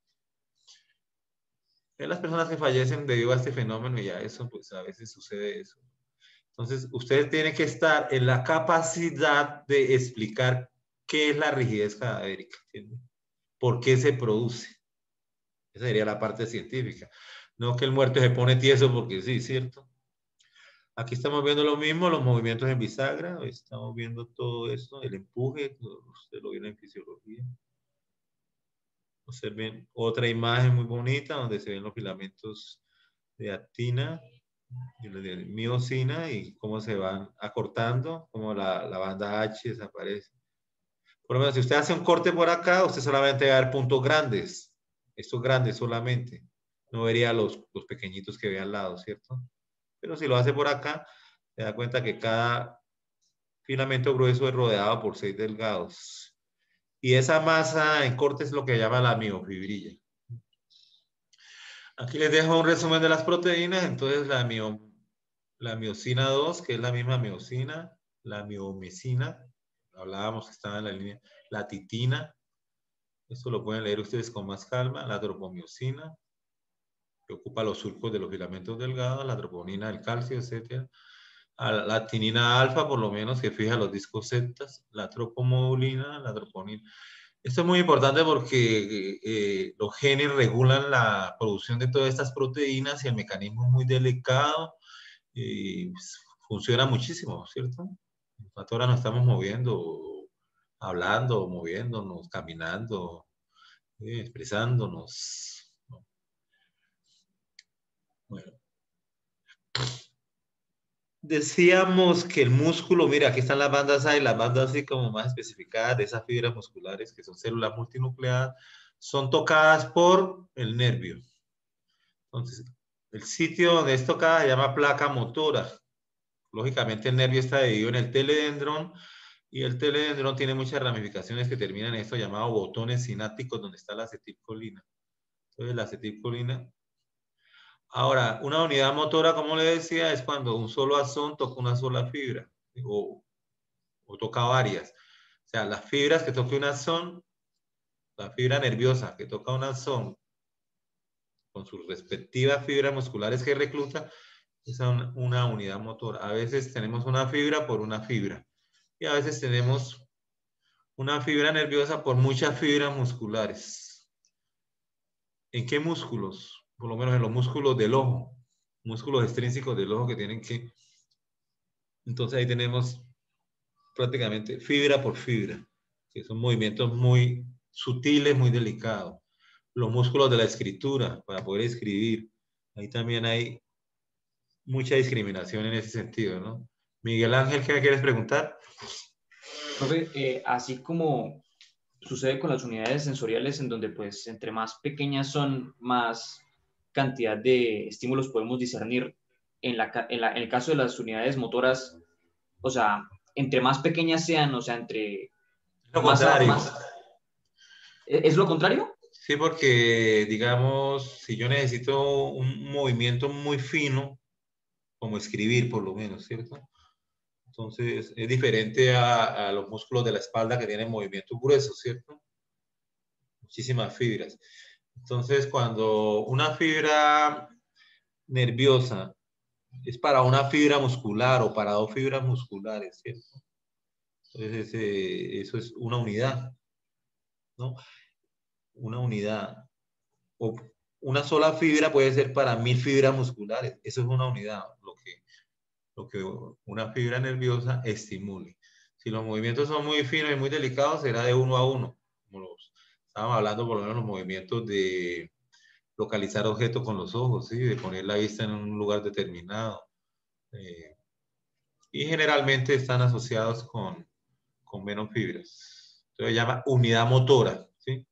En las personas que fallecen debido a este fenómeno, y a eso, pues a veces sucede eso. Entonces, ustedes tienen que estar en la capacidad de explicar qué es la rigidez cadavérica, ¿entienden? ¿Por qué se produce? Esa sería la parte científica. No que el muerto se pone tieso porque sí, ¿cierto? Aquí estamos viendo lo mismo, los movimientos en bisagra, estamos viendo todo esto, el empuje, usted lo vio en fisiología. Observen otra imagen muy bonita donde se ven los filamentos de actina y de miosina y cómo se van acortando, cómo la banda H desaparece. Por lo menos, si usted hace un corte por acá, usted solamente va a ver puntos grandes, estos grandes solamente. No vería los pequeñitos que ve al lado, ¿cierto? Pero si lo hace por acá, se da cuenta que cada filamento grueso es rodeado por 6 delgados. Y esa masa en corte es lo que llama la miofibrilla. Aquí les dejo un resumen de las proteínas. Entonces, la miosina 2, que es la misma miosina, la miomicina, hablábamos que estaba en la línea, la titina, esto lo pueden leer ustedes con más calma, la tropomiosina, que ocupa los surcos de los filamentos delgados, la troponina del calcio, etc. La actinina alfa, por lo menos, que fija los discos septas, la tropomodulina, la troponina. Esto es muy importante porque los genes regulan la producción de todas estas proteínas y el mecanismo es muy delicado y pues, funciona muchísimo, ¿cierto? Ahora nos estamos moviendo, hablando, moviéndonos, caminando, expresándonos, ¿no? Bueno. Decíamos que el músculo, mira, aquí están las bandas A y las bandas así como más especificadas de esas fibras musculares que son células multinucleadas, son tocadas por el nervio. Entonces, el sitio donde es tocada se llama placa motora. Lógicamente el nervio está dividido en el teledendrón y el teledendrón tiene muchas ramificaciones que terminan en esto llamado botones sinápticos donde está la acetilcolina. Entonces la acetilcolina. Ahora, una unidad motora, como le decía, es cuando un solo axón toca una sola fibra o toca varias. O sea, las fibras que toca un axón, la fibra nerviosa que toca un axón con sus respectivas fibras musculares que recluta, es una unidad motora. A veces tenemos una fibra por una fibra y a veces tenemos una fibra nerviosa por muchas fibras musculares. ¿En qué músculos? Por lo menos en los músculos del ojo, músculos extrínsecos del ojo que tienen que... Entonces ahí tenemos prácticamente fibra por fibra, que son movimientos muy sutiles, muy delicados. Los músculos de la escritura, para poder escribir, ahí también hay mucha discriminación en ese sentido, ¿no? Miguel Ángel, ¿qué me quieres preguntar? Profe, así como sucede con las unidades sensoriales, en donde pues entre más pequeñas son, más cantidad de estímulos podemos discernir. En el caso de las unidades motoras, o sea, entre más pequeñas sean, o sea, entre Lo más, contrario. ¿Es lo contrario? Sí, porque, digamos, si yo necesito un movimiento muy fino, como escribir por lo menos, ¿cierto? Entonces, es diferente a los músculos de la espalda que tienen movimientos gruesos, ¿cierto? Muchísimas fibras. Entonces, cuando una fibra nerviosa es para una fibra muscular o para dos fibras musculares, ¿cierto? Entonces, eso es una unidad, ¿no? Una unidad. O una sola fibra puede ser para 1000 fibras musculares. Eso es una unidad, lo que una fibra nerviosa estimule. Si los movimientos son muy finos y muy delicados, será de 1 a 1. Como estábamos hablando, por lo menos los movimientos de localizar objetos con los ojos, ¿sí? De poner la vista en un lugar determinado. Y generalmente están asociados con menos fibras. Entonces se llama unidad motora, ¿sí?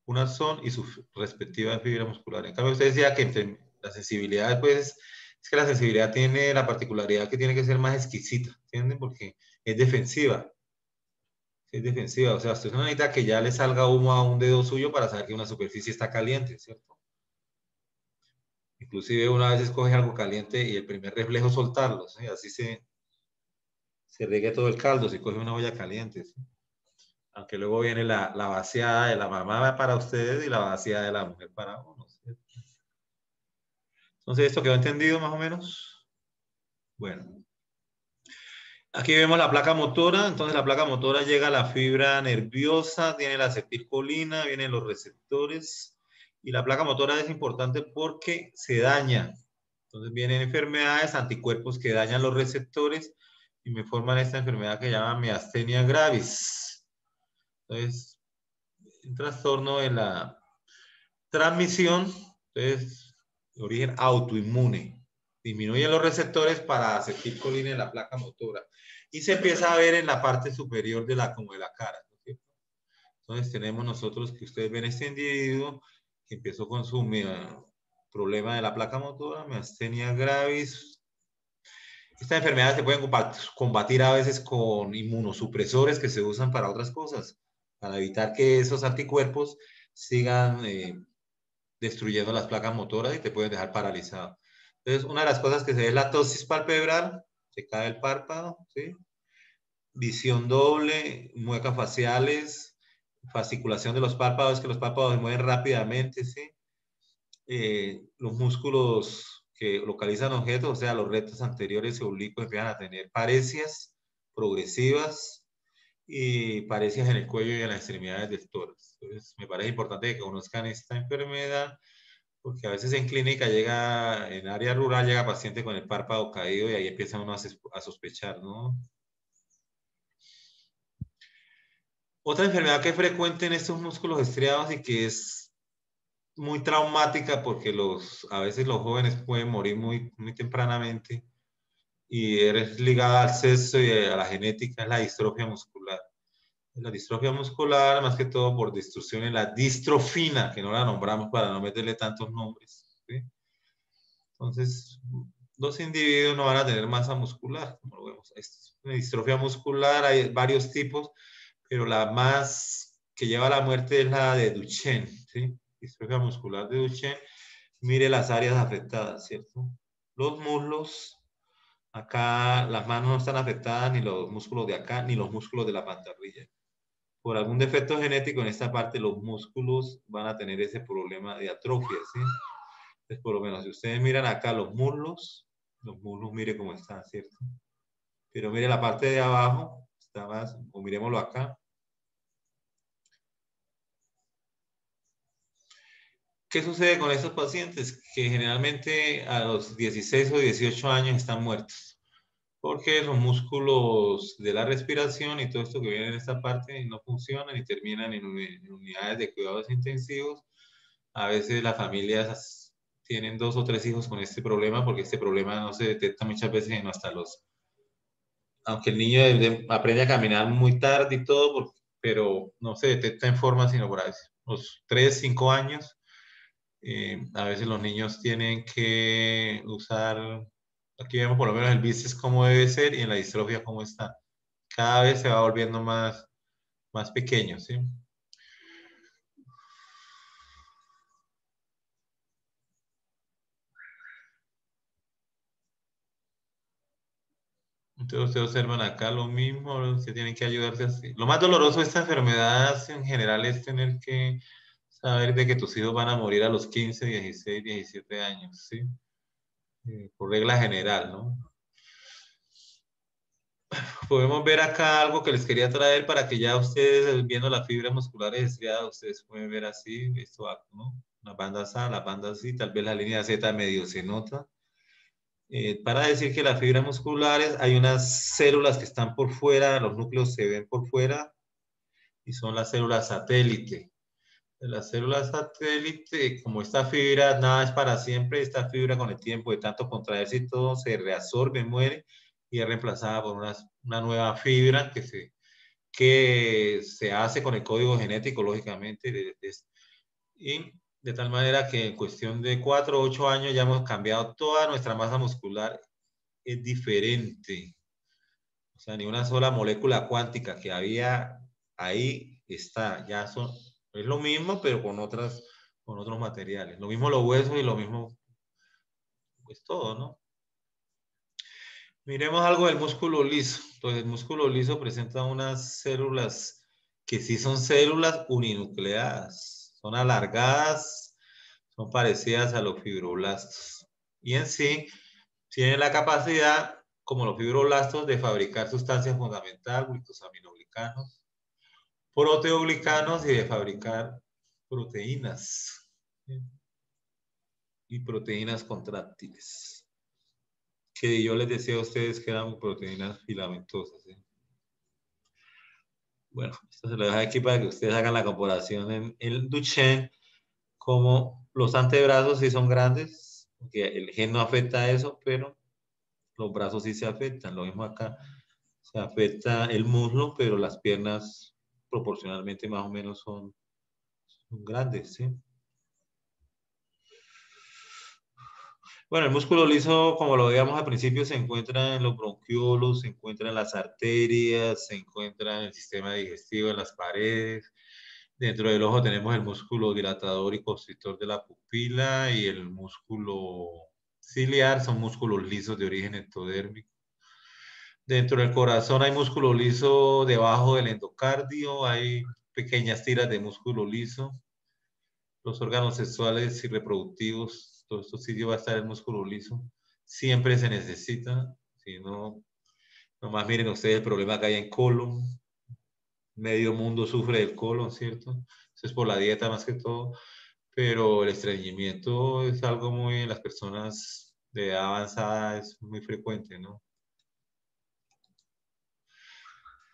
Una son y su respectiva fibra muscular. En cambio, usted decía que entre la sensibilidad, pues, es que la sensibilidad tiene la particularidad que tiene que ser más exquisita, ¿entienden? Porque es defensiva. Es defensiva. O sea, usted no necesita que ya le salga humo a un dedo suyo para saber que una superficie está caliente, ¿cierto? Inclusive una vez coge algo caliente y el primer reflejo es soltarlo, ¿sí? Así se riegue todo el caldo si coge una olla caliente, ¿sí? Aunque luego viene la vaciada de la mamá para ustedes y la vaciada de la mujer para uno, ¿cierto? Entonces, ¿esto quedó entendido más o menos? Bueno. Aquí vemos la placa motora. Entonces, la placa motora llega a la fibra nerviosa, tiene la acetilcolina, vienen los receptores. Y la placa motora es importante porque se daña. Entonces, vienen enfermedades, anticuerpos que dañan los receptores y me forman esta enfermedad que se llama miastenia gravis. Entonces, un trastorno de la transmisión, entonces, de origen autoinmune. Disminuyen los receptores para acetilcolina en la placa motora. Y se empieza a ver en la parte superior de como de la cara, ¿no? Entonces tenemos nosotros que ustedes ven este individuo que empezó con su problema de la placa motora, miastenia gravis. Estas enfermedades se pueden combatir a veces con inmunosupresores que se usan para otras cosas, para evitar que esos anticuerpos sigan destruyendo las placas motoras y te pueden dejar paralizado. Entonces, una de las cosas que se ve es la ptosis palpebral, se cae el párpado, ¿sí? Visión doble, muecas faciales, fasciculación de los párpados, que los párpados se mueven rápidamente, ¿sí? Los músculos que localizan objetos, o sea, los rectos anteriores y oblicuos empiezan a tener paresias progresivas y parecias en el cuello y en las extremidades del tórax. Entonces, me parece importante que conozcan esta enfermedad, porque a veces en clínica llega, en área rural llega paciente con el párpado caído y ahí empieza uno a sospechar, ¿no? Otra enfermedad que es frecuente en estos músculos estriados y que es muy traumática porque a veces los jóvenes pueden morir muy, muy tempranamente y es ligada al sexo y a la genética, es la distrofia muscular. La distrofia muscular, más que todo por destrucción en la distrofina, que no la nombramos para no meterle tantos nombres, ¿sí? Entonces, Los individuos no van a tener masa muscular, como lo vemos. Es una distrofia muscular, hay varios tipos, pero la más que lleva a la muerte es la de Duchenne, ¿sí? Distrofia muscular de Duchenne. Mire las áreas afectadas, ¿cierto? Los muslos, acá las manos no están afectadas, ni los músculos de acá, ni los músculos de la pantorrilla. Por algún defecto genético en esta parte, los músculos van a tener ese problema de atrofia, ¿sí? Entonces, por lo menos, si ustedes miran acá los muslos, mire cómo están, ¿cierto? Pero mire la parte de abajo, está más, o miremoslo acá. ¿Qué sucede con estos pacientes? Que generalmente a los 16 o 18 años están muertos, porque los músculos de la respiración y todo esto que viene en esta parte no funcionan y terminan en unidades de cuidados intensivos. A veces las familias tienen 2 o 3 hijos con este problema, porque este problema no se detecta muchas veces sino hasta aunque el niño aprende a caminar muy tarde y todo, pero no se detecta en forma sino por ahí, los 3, 5 años. A veces los niños tienen que usar, aquí vemos por lo menos el bíceps cómo debe ser y en la distrofia cómo está. Cada vez se va volviendo más pequeño, ¿sí? Entonces ustedes observan acá lo mismo, se tienen que ayudarse así. Lo más doloroso de esta enfermedad en general es tener que saber de que tus hijos van a morir a los 15, 16, 17 años, ¿sí? Por regla general, ¿no? Podemos ver acá algo que les quería traer para que ya ustedes, viendo las fibras musculares estriadas, ustedes pueden ver así, esto, ¿no? Las bandas A, las bandas C, tal vez la línea Z medio se nota. Para decir que las fibras musculares, hay unas células que están por fuera, los núcleos se ven por fuera, y son las células satélite. De las células satélite, como esta fibra, nada es para siempre, esta fibra con el tiempo de tanto contraerse y todo, se reabsorbe, muere, y es reemplazada por una nueva fibra que se hace con el código genético, lógicamente, y de tal manera que en cuestión de 4 o 8 años ya hemos cambiado toda nuestra masa muscular, es diferente. O sea, ni una sola molécula cuántica que había ahí está, ya es lo mismo, pero con otros materiales. Lo mismo los huesos y lo mismo, pues todo, ¿no? Miremos algo del músculo liso. Entonces, el músculo liso presenta unas células que sí son células uninucleadas, son alargadas, son parecidas a los fibroblastos. Y en sí, tienen la capacidad, como los fibroblastos, de fabricar sustancias fundamentales, glicosaminoglicanos, proteoglicanos y de fabricar proteínas, ¿sí? Y proteínas contráctiles, que yo les decía a ustedes que eran proteínas filamentosas, ¿sí? Bueno, esto se lo dejo aquí para que ustedes hagan la comparación en el Duchenne, como los antebrazos sí son grandes, porque el gen no afecta a eso, pero los brazos sí se afectan. Lo mismo acá, se afecta el muslo, pero las piernas proporcionalmente más o menos son grandes, ¿sí? Bueno, el músculo liso, como lo veíamos al principio, se encuentra en los bronquiolos, se encuentra en las arterias, se encuentra en el sistema digestivo, en las paredes. Dentro del ojo tenemos el músculo dilatador y constrictor de la pupila y el músculo ciliar, son músculos lisos de origen ectodérmico. Dentro del corazón hay músculo liso debajo del endocardio, hay pequeñas tiras de músculo liso. Los órganos sexuales y reproductivos, todos estos sitios va a estar el músculo liso. Siempre se necesita, si no, nomás miren ustedes el problema que hay en colon. Medio mundo sufre del colon, ¿cierto? Eso es por la dieta más que todo, pero el estreñimiento es algo muy, en las personas de edad avanzada es muy frecuente, ¿no?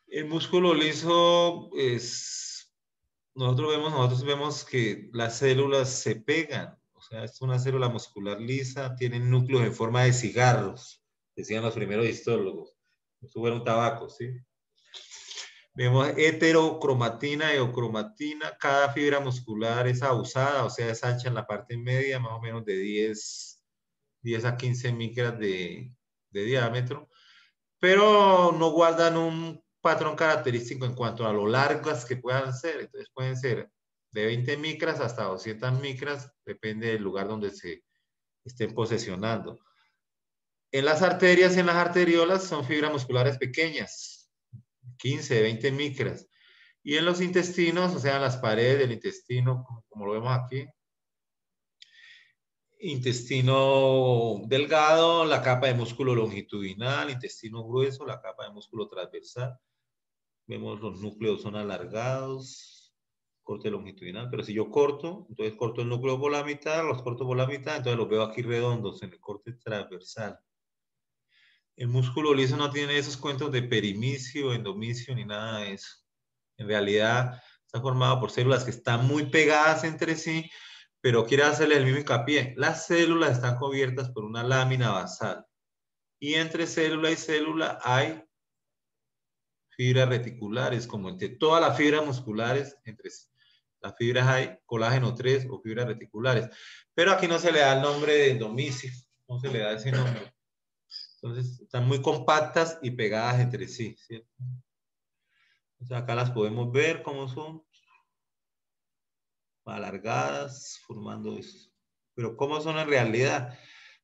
El músculo liso es, nosotros vemos que las células se pegan, o sea, es una célula muscular lisa, tienen núcleos en forma de cigarros, decían los primeros histólogos. Eso era un tabaco, ¿sí? Vemos heterocromatina y eocromatina, cada fibra muscular es abusada, o sea, es ancha en la parte media, más o menos de 10 10 a 15 micras de diámetro, pero no guardan un patrón característico en cuanto a lo largas que puedan ser. Entonces pueden ser de 20 micras hasta 200 micras, depende del lugar donde se estén posesionando. En las arterias, en las arteriolas, son fibras musculares pequeñas, 15, 20 micras. Y en los intestinos, o sea, en las paredes del intestino, como lo vemos aquí, intestino delgado, la capa de músculo longitudinal, intestino grueso, la capa de músculo transversal. Vemos los núcleos son alargados, corte longitudinal, pero si yo corto, entonces corto el núcleo por la mitad, los corto por la mitad, entonces los veo aquí redondos en el corte transversal. El músculo liso no tiene esos cuentos de perimicio, endomicio, ni nada de eso. En realidad está formado por células que están muy pegadas entre sí, pero quiero hacerle el mismo hincapié. Las células están cubiertas por una lámina basal. Y entre célula y célula hay fibras reticulares, como entre todas las fibras musculares, entre las fibras hay colágeno 3 o fibras reticulares. Pero aquí no se le da el nombre de endomicio, no se le da ese nombre. Entonces, están muy compactas y pegadas entre sí, ¿cierto? Entonces, acá las podemos ver cómo son. Alargadas, formando eso. Pero ¿cómo son en realidad?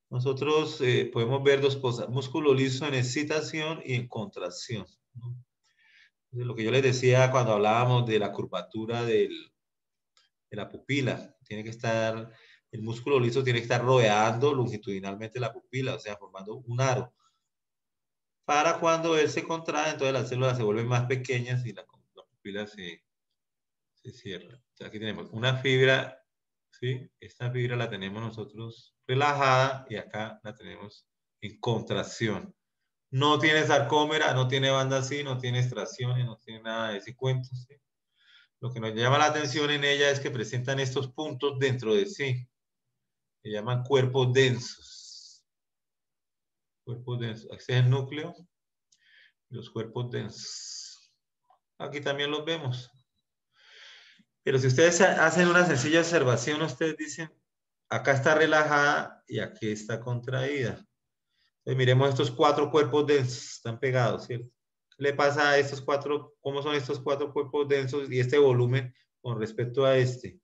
Nosotros podemos ver dos cosas. Músculo liso en excitación y en contracción, ¿no? Entonces, lo que yo les decía cuando hablábamos de la curvatura de la pupila. Tiene que estar, el músculo liso tiene que estar rodeando longitudinalmente la pupila, o sea, formando un aro. Para cuando él se contrae, entonces las células se vuelven más pequeñas y la pupila se cierra. O sea, aquí tenemos una fibra, ¿sí? Esta fibra la tenemos nosotros relajada y acá la tenemos en contracción. No tiene sarcómera, no tiene banda así, no tiene extracciones, no tiene nada de ese cuento, ¿sí? Lo que nos llama la atención en ella es que presentan estos puntos dentro de sí. Se llaman cuerpos densos. Cuerpos densos. Este es el núcleo. Los cuerpos densos. Aquí también los vemos. Pero si ustedes hacen una sencilla observación, ustedes dicen, acá está relajada y aquí está contraída. Entonces, miremos estos cuatro cuerpos densos, están pegados, ¿cierto? ¿Qué le pasa a estos cuatro? ¿Cómo son estos cuatro cuerpos densos y este volumen con respecto a este?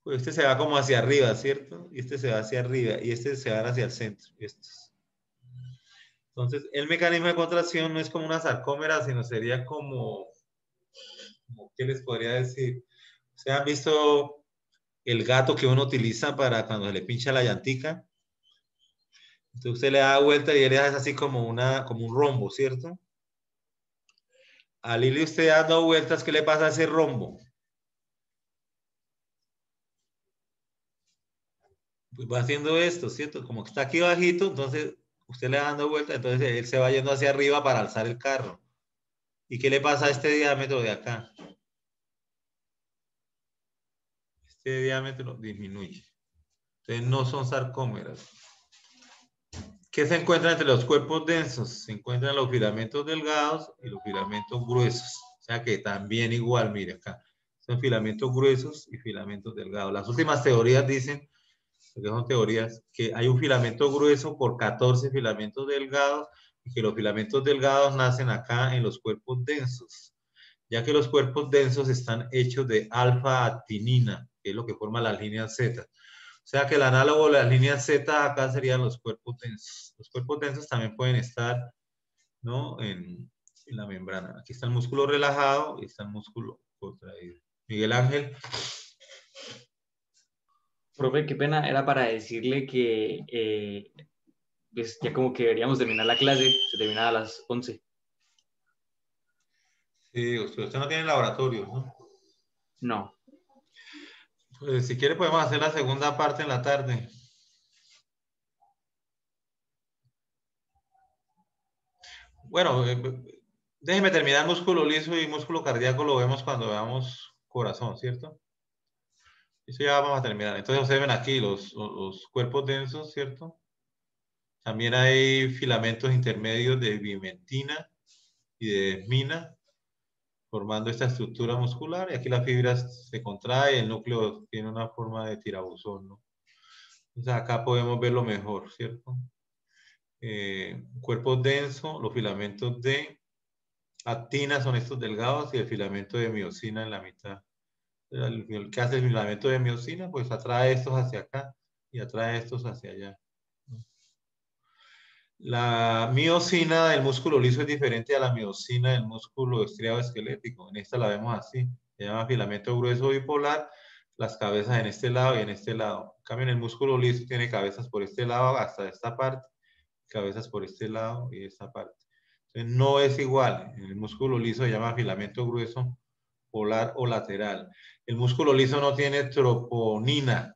Pues este se va como hacia arriba, ¿cierto? Y este se va hacia arriba y este se va hacia el centro. Estos. Entonces, el mecanismo de contracción no es como una sarcómera, sino sería como ¿qué les podría decir? ¿Se han visto el gato que uno utiliza para cuando se le pincha la llantica? Entonces usted le da vuelta y él hace así como un rombo, ¿cierto? Al irle usted dando vueltas, ¿qué le pasa a ese rombo? Pues va haciendo esto, ¿cierto? Como que está aquí bajito, entonces usted le va dando vueltas, entonces él se va yendo hacia arriba para alzar el carro. ¿Y qué le pasa a este diámetro de acá? Este diámetro disminuye. Entonces no son sarcómeras. ¿Qué se encuentra entre los cuerpos densos? Se encuentran los filamentos delgados y los filamentos gruesos. O sea que también igual, mire acá. Son filamentos gruesos y filamentos delgados. Las últimas teorías dicen, porque son teorías, que hay un filamento grueso por 14 filamentos delgados y que los filamentos delgados nacen acá en los cuerpos densos, ya que los cuerpos densos están hechos de alfa-actinina, que es lo que forma las líneas Z. O sea que el análogo de las líneas Z acá serían los cuerpos densos. Los cuerpos densos también pueden estar, ¿no? en la membrana. Aquí está el músculo relajado y está el músculo contraído. Miguel Ángel. Profe, qué pena, era para decirle que pues ya como que deberíamos terminar la clase, se termina a las 11. Sí, usted no tiene laboratorio, ¿no? No. Pues si quiere podemos hacer la segunda parte en la tarde. Bueno, déjeme terminar músculo liso y músculo cardíaco, lo vemos cuando veamos corazón, ¿cierto? Eso ya vamos a terminar. Entonces ustedes ven aquí los cuerpos densos, ¿cierto? También hay filamentos intermedios de bimentina y de desmina, formando esta estructura muscular. Y aquí la fibra se contrae, el núcleo tiene una forma de tirabuzón, ¿no? Entonces acá podemos verlo mejor, ¿cierto? Cuerpo denso, los filamentos de actina son estos delgados y el filamento de miosina en la mitad. El que hace el filamento de miosina, pues atrae estos hacia acá y atrae estos hacia allá. La miosina del músculo liso es diferente a la miosina del músculo estriado esquelético. En esta la vemos así. Se llama filamento grueso bipolar. Las cabezas en este lado y en este lado. En cambio, en el músculo liso tiene cabezas por este lado hasta esta parte. Cabezas por este lado y esta parte. Entonces, no es igual. En el músculo liso se llama filamento grueso polar o lateral. El músculo liso no tiene troponina.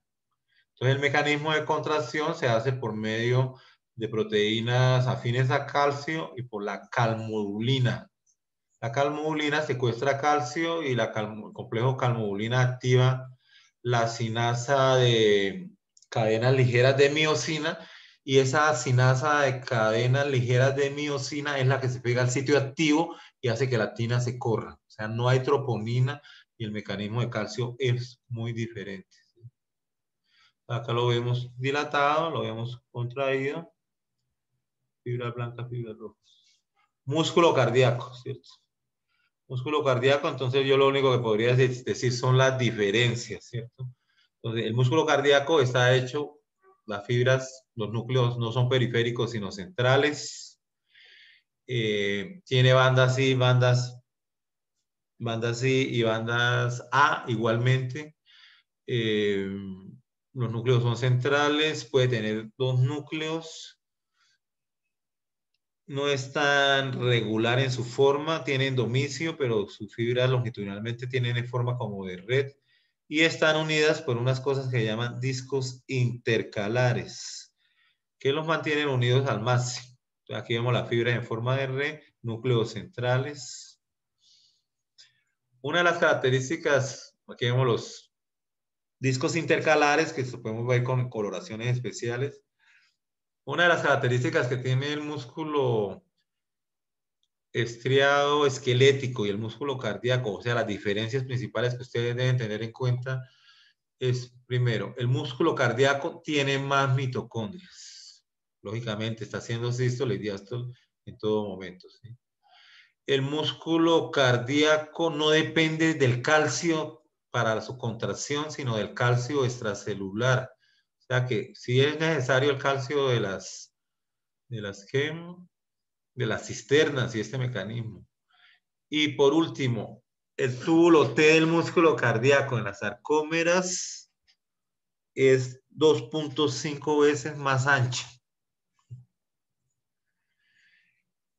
Entonces, el mecanismo de contracción se hace por medio de proteínas afines a calcio y por la calmodulina. La calmodulina secuestra calcio y el complejo calmodulina activa la sinasa de cadenas ligeras de miosina y esa sinasa de cadenas ligeras de miosina es la que se pega al sitio activo y hace que la actina se corra. O sea, no hay troponina y el mecanismo de calcio es muy diferente. Acá lo vemos dilatado, lo vemos contraído. Fibra blanca, fibra roja. Músculo cardíaco, ¿cierto? Músculo cardíaco, entonces yo lo único que podría decir son las diferencias, ¿cierto? Entonces, el músculo cardíaco está hecho, las fibras, los núcleos no son periféricos, sino centrales. Tiene bandas C, bandas C y bandas A igualmente. Los núcleos son centrales, puede tener dos núcleos. No es tan regular en su forma, tiene endomisio, pero sus fibras longitudinalmente tienen forma como de red y están unidas por unas cosas que se llaman discos intercalares, que los mantienen unidos al máximo. Aquí vemos las fibras en forma de red, núcleos centrales. Una de las características, aquí vemos los discos intercalares, que podemos ver con coloraciones especiales. Una de las características que tiene el músculo estriado esquelético y el músculo cardíaco, o sea, las diferencias principales que ustedes deben tener en cuenta es, primero, el músculo cardíaco tiene más mitocondrias. Lógicamente, está haciendo sístole y diástole en todo momento, ¿sí? El músculo cardíaco no depende del calcio para su contracción, sino del calcio extracelular. O sea que si es necesario el calcio de las cisternas y este mecanismo. Y por último, el túbulo T del músculo cardíaco en las sarcómeras es 2.5 veces más ancho.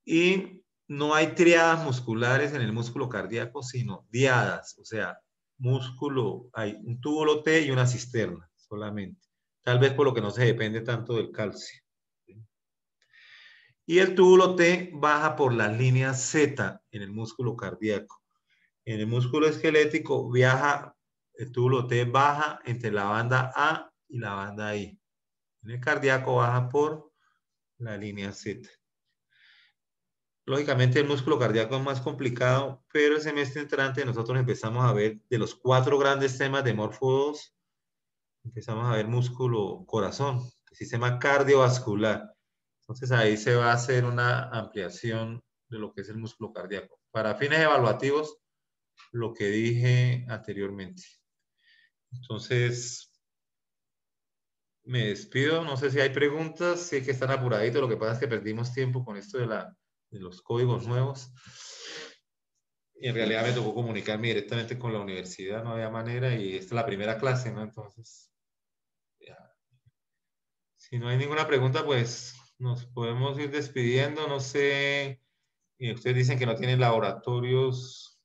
Y no hay triadas musculares en el músculo cardíaco, sino diadas, o sea, hay un túbulo T y una cisterna solamente. Tal vez por lo que no se depende tanto del calcio. Y el túbulo T baja por las líneas Z en el músculo cardíaco. En el músculo esquelético el túbulo T baja entre la banda A y la banda I. En el cardíaco baja por la línea Z. Lógicamente el músculo cardíaco es más complicado, pero el semestre entrante nosotros empezamos a ver de los 4 grandes temas de Morfo 2, empezamos a ver músculo corazón, el sistema cardiovascular. Entonces ahí se va a hacer una ampliación de lo que es el músculo cardíaco. Para fines evaluativos, lo que dije anteriormente. Entonces, me despido. No sé si hay preguntas. Sé que están apuraditos. Lo que pasa es que perdimos tiempo con esto de los códigos nuevos. Y en realidad me tocó comunicarme directamente con la universidad. No había manera y esta es la primera clase, ¿no? Entonces, ya. Si no hay ninguna pregunta, pues nos podemos ir despidiendo. No sé, y ustedes dicen que no tienen laboratorios.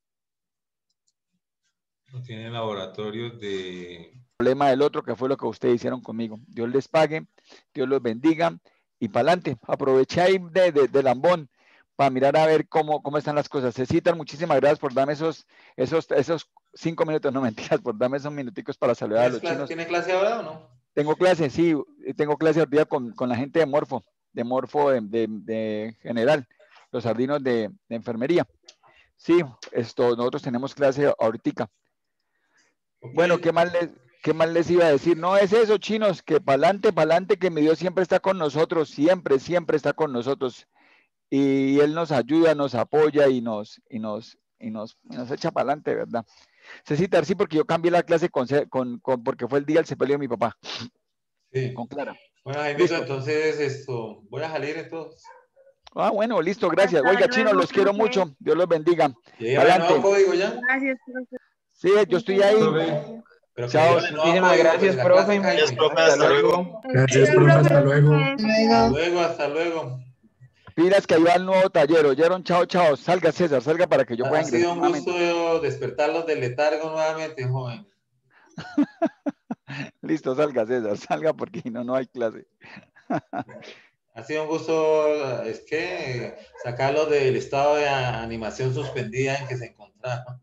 No tienen laboratorios de... problema del otro, que fue lo que ustedes hicieron conmigo. Dios les pague, Dios los bendiga y para adelante. Aproveché ahí de lambón para mirar a ver cómo están las cosas. Cecitar, muchísimas gracias por darme esos 5 minutos, no mentiras, por darme esos minuticos para saludar a los chinos. ¿Tiene clase ahora o no? Tengo clase, sí, tengo clase ahorita con la gente de Morfo de general, los sardinos de enfermería. Sí, nosotros tenemos clase ahorita. Okay. Bueno, ¿qué más ¿Qué más les iba a decir? No es eso, chinos, que para adelante, que mi Dios siempre está con nosotros, siempre, siempre está con nosotros. Y Él nos ayuda, nos apoya y nos echa para adelante, ¿verdad? Cecita, sí, porque yo cambié la clase porque fue el día del sepelio de mi papá. Sí. Con Clara. Bueno, Jaimito, entonces voy a salir entonces. Ah, bueno, listo, gracias. Hasta Oiga, luego, chinos, los quiero profe. mucho. Dios los bendiga. ¿Llega el nuevo Adelante. código ya? Gracias, profe. Sí, yo estoy ahí. Profe. Pero que Chao. lleven el nuevo Muchísimas código, gracias, pues, la profe. clase Jaime. profe, Hasta hasta luego. Gracias, profe, hasta luego. Hasta luego, hasta luego. Pilas que ahí va el nuevo taller. ¿Oyeron? Chao, chao. Salga, César, salga para que yo pueda Ha sido ingresar un nuevamente. gusto despertarlos del letargo nuevamente, joven. Listo, salga, César, salga porque no hay clase. Ha sido un gusto, es que sacarlos del estado de animación suspendida en que se encontraban.